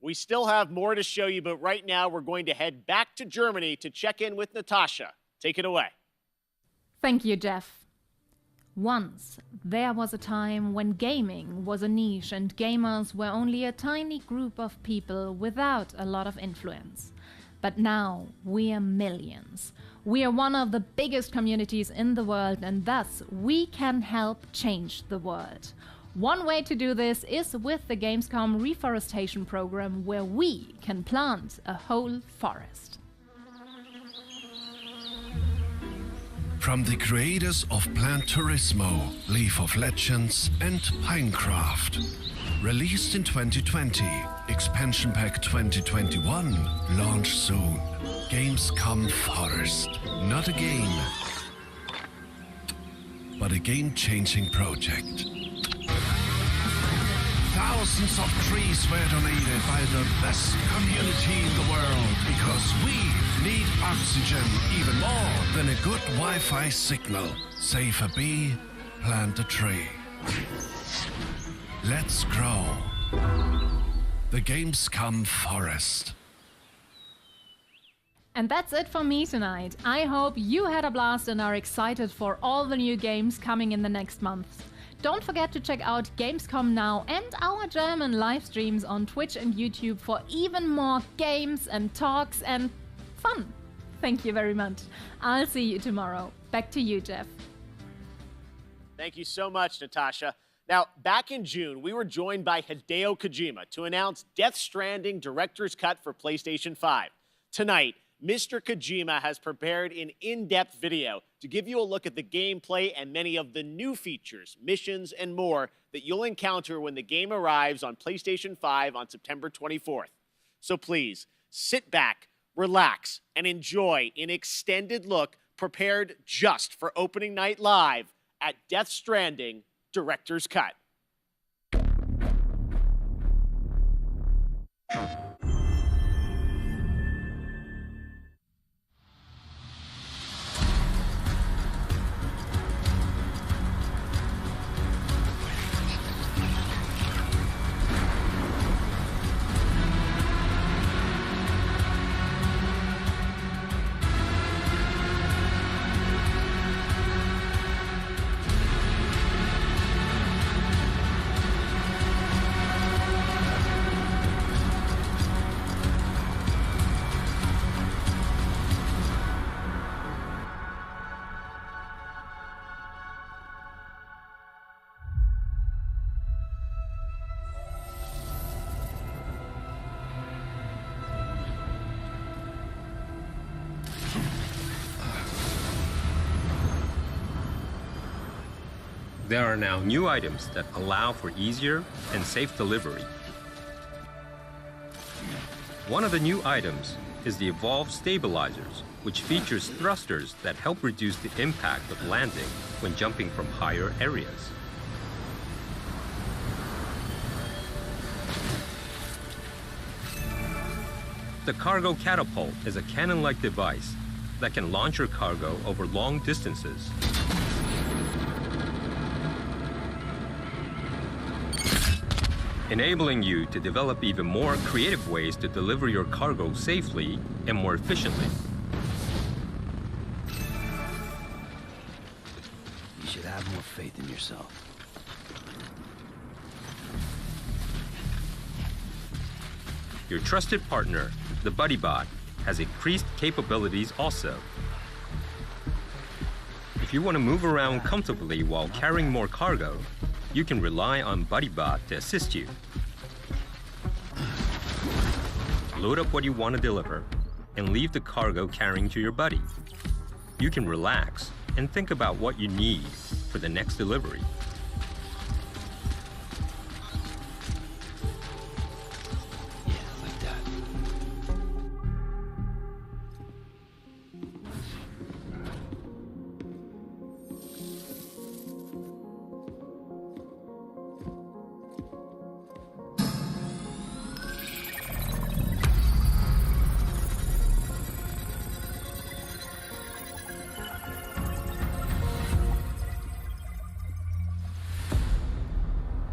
We still have more to show you, but right now we're going to head back to Germany to check in with Natasha. Take it away. Thank you, Jeff. Once, there was a time when gaming was a niche and gamers were only a tiny group of people without a lot of influence. But now, we are millions. We are one of the biggest communities in the world, and thus, we can help change the world. One way to do this is with the Gamescom reforestation program, where we can plant a whole forest. From the creators of Plant Turismo, League of Legends, and Minecraft. Released in 2020, Expansion Pack 2021, launch soon. Gamescom Forest. Not a game, but a game-changing project. Thousands of trees were donated by the best community in the world because we need oxygen even more than a good Wi-Fi signal. Save a bee, plant a tree. Let's grow. The Gamescom Forest. And that's it for me tonight. I hope you had a blast and are excited for all the new games coming in the next month. Don't forget to check out Gamescom Now and our German live streams on Twitch and YouTube for even more games and talks and fun. Thank you very much. I'll see you tomorrow. Back to you, Jeff. Thank you so much, Natasha. Now, back in June, we were joined by Hideo Kojima to announce Death Stranding Director's Cut for PlayStation 5. Tonight, Mr. Kojima has prepared an in-depth video to give you a look at the gameplay and many of the new features, missions, and more that you'll encounter when the game arrives on PlayStation 5 on September 24th. So please, sit back, relax, and enjoy an extended look prepared just for Opening Night Live at Death Stranding Director's Cut. There are now new items that allow for easier and safe delivery. One of the new items is the Evolved Stabilizers, which features thrusters that help reduce the impact of landing when jumping from higher areas. The Cargo Catapult is a cannon-like device that can launch your cargo over long distances. Enabling you to develop even more creative ways to deliver your cargo safely and more efficiently. You should have more faith in yourself. Your trusted partner, the BuddyBot, has increased capabilities also. If you want to move around comfortably while carrying more cargo, you can rely on BuddyBot to assist you. Load up what you want to deliver and leave the cargo carrying to your buddy. You can relax and think about what you need for the next delivery.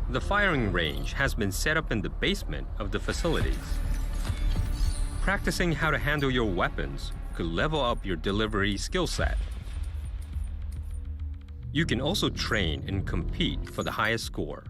The firing range has been set up in the basement of the facilities. Practicing how to handle your weapons could level up your delivery skill set. You can also train and compete for the highest score.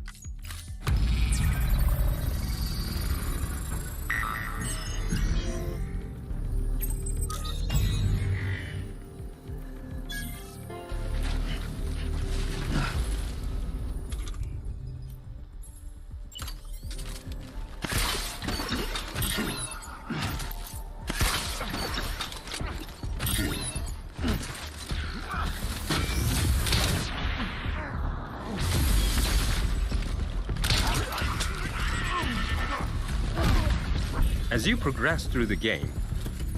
As you progress through the game,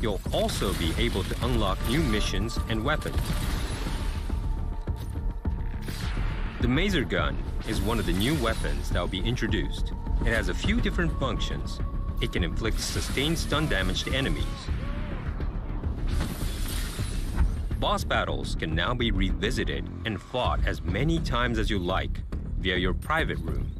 you'll also be able to unlock new missions and weapons. The Maser Gun is one of the new weapons that will be introduced. It has a few different functions. It can inflict sustained stun damage to enemies. Boss battles can now be revisited and fought as many times as you like via your private room.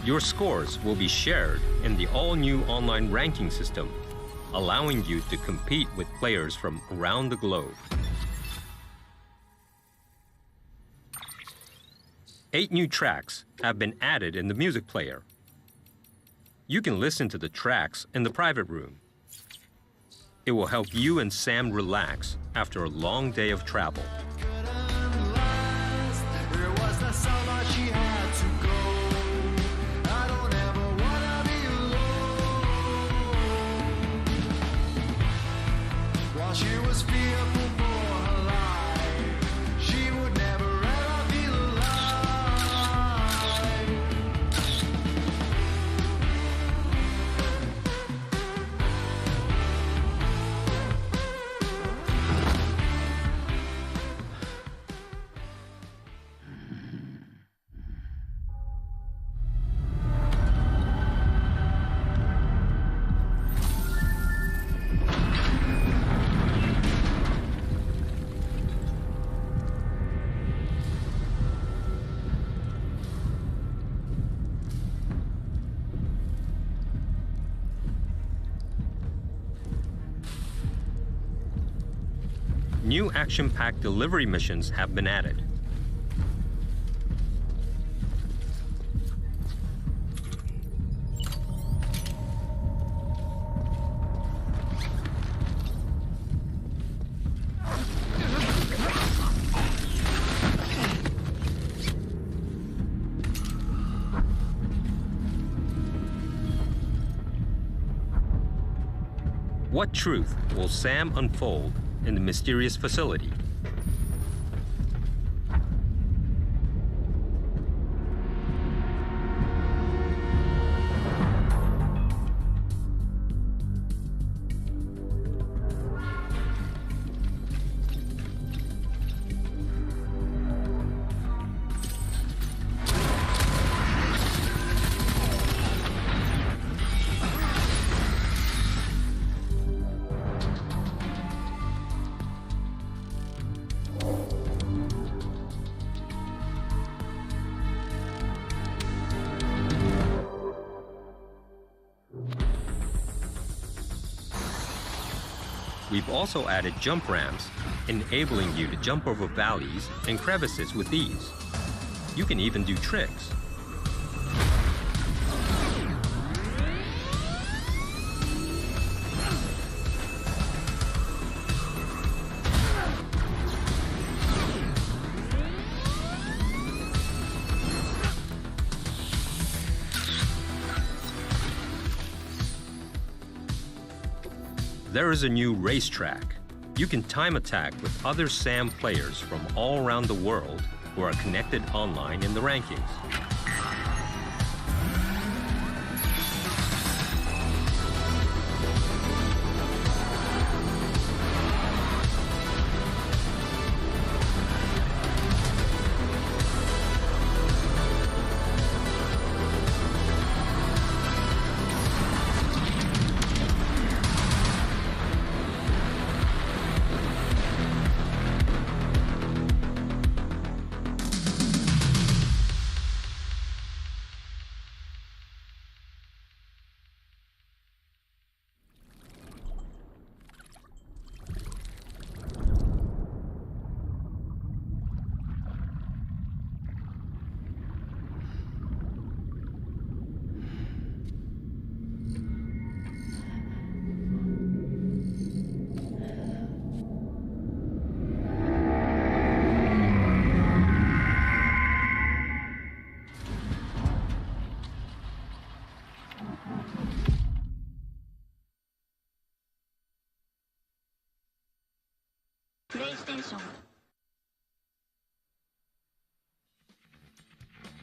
Your scores will be shared in the all-new online ranking system, allowing you to compete with players from around the globe. 8 new tracks have been added in the music player. You can listen to the tracks in the private room. It will help you and Sam relax after a long day of travel. She was fearful for her life. She would never ever feel alive. New action-packed delivery missions have been added. What truth will Sam unfold in the mysterious facility? We've also added jump ramps, enabling you to jump over valleys and crevices with ease. You can even do tricks. There is a new racetrack. You can time attack with other SAM players from all around the world who are connected online in the rankings.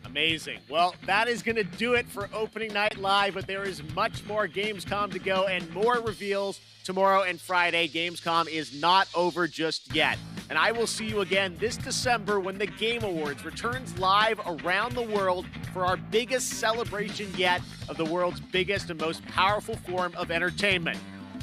Amazing. Well, that is going to do it for Opening Night Live, but there is much more Gamescom to go and more reveals tomorrow and Friday. Gamescom is not over just yet. And I will see you again this December when the Game Awards returns live around the world for our biggest celebration yet of the world's biggest and most powerful form of entertainment.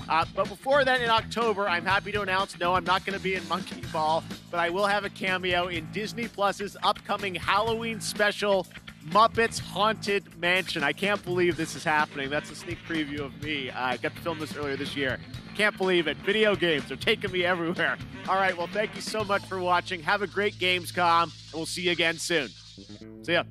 But before then, in October, I'm happy to announce, no, I'm not going to be in Monkey Ball, but I will have a cameo in Disney Plus's upcoming Halloween special, Muppets Haunted Mansion. I can't believe this is happening. That's a sneak preview of me. I got to film this earlier this year. Can't believe it. Video games are taking me everywhere. All right, well, thank you so much for watching. Have a great Gamescom, and we'll see you again soon. See ya.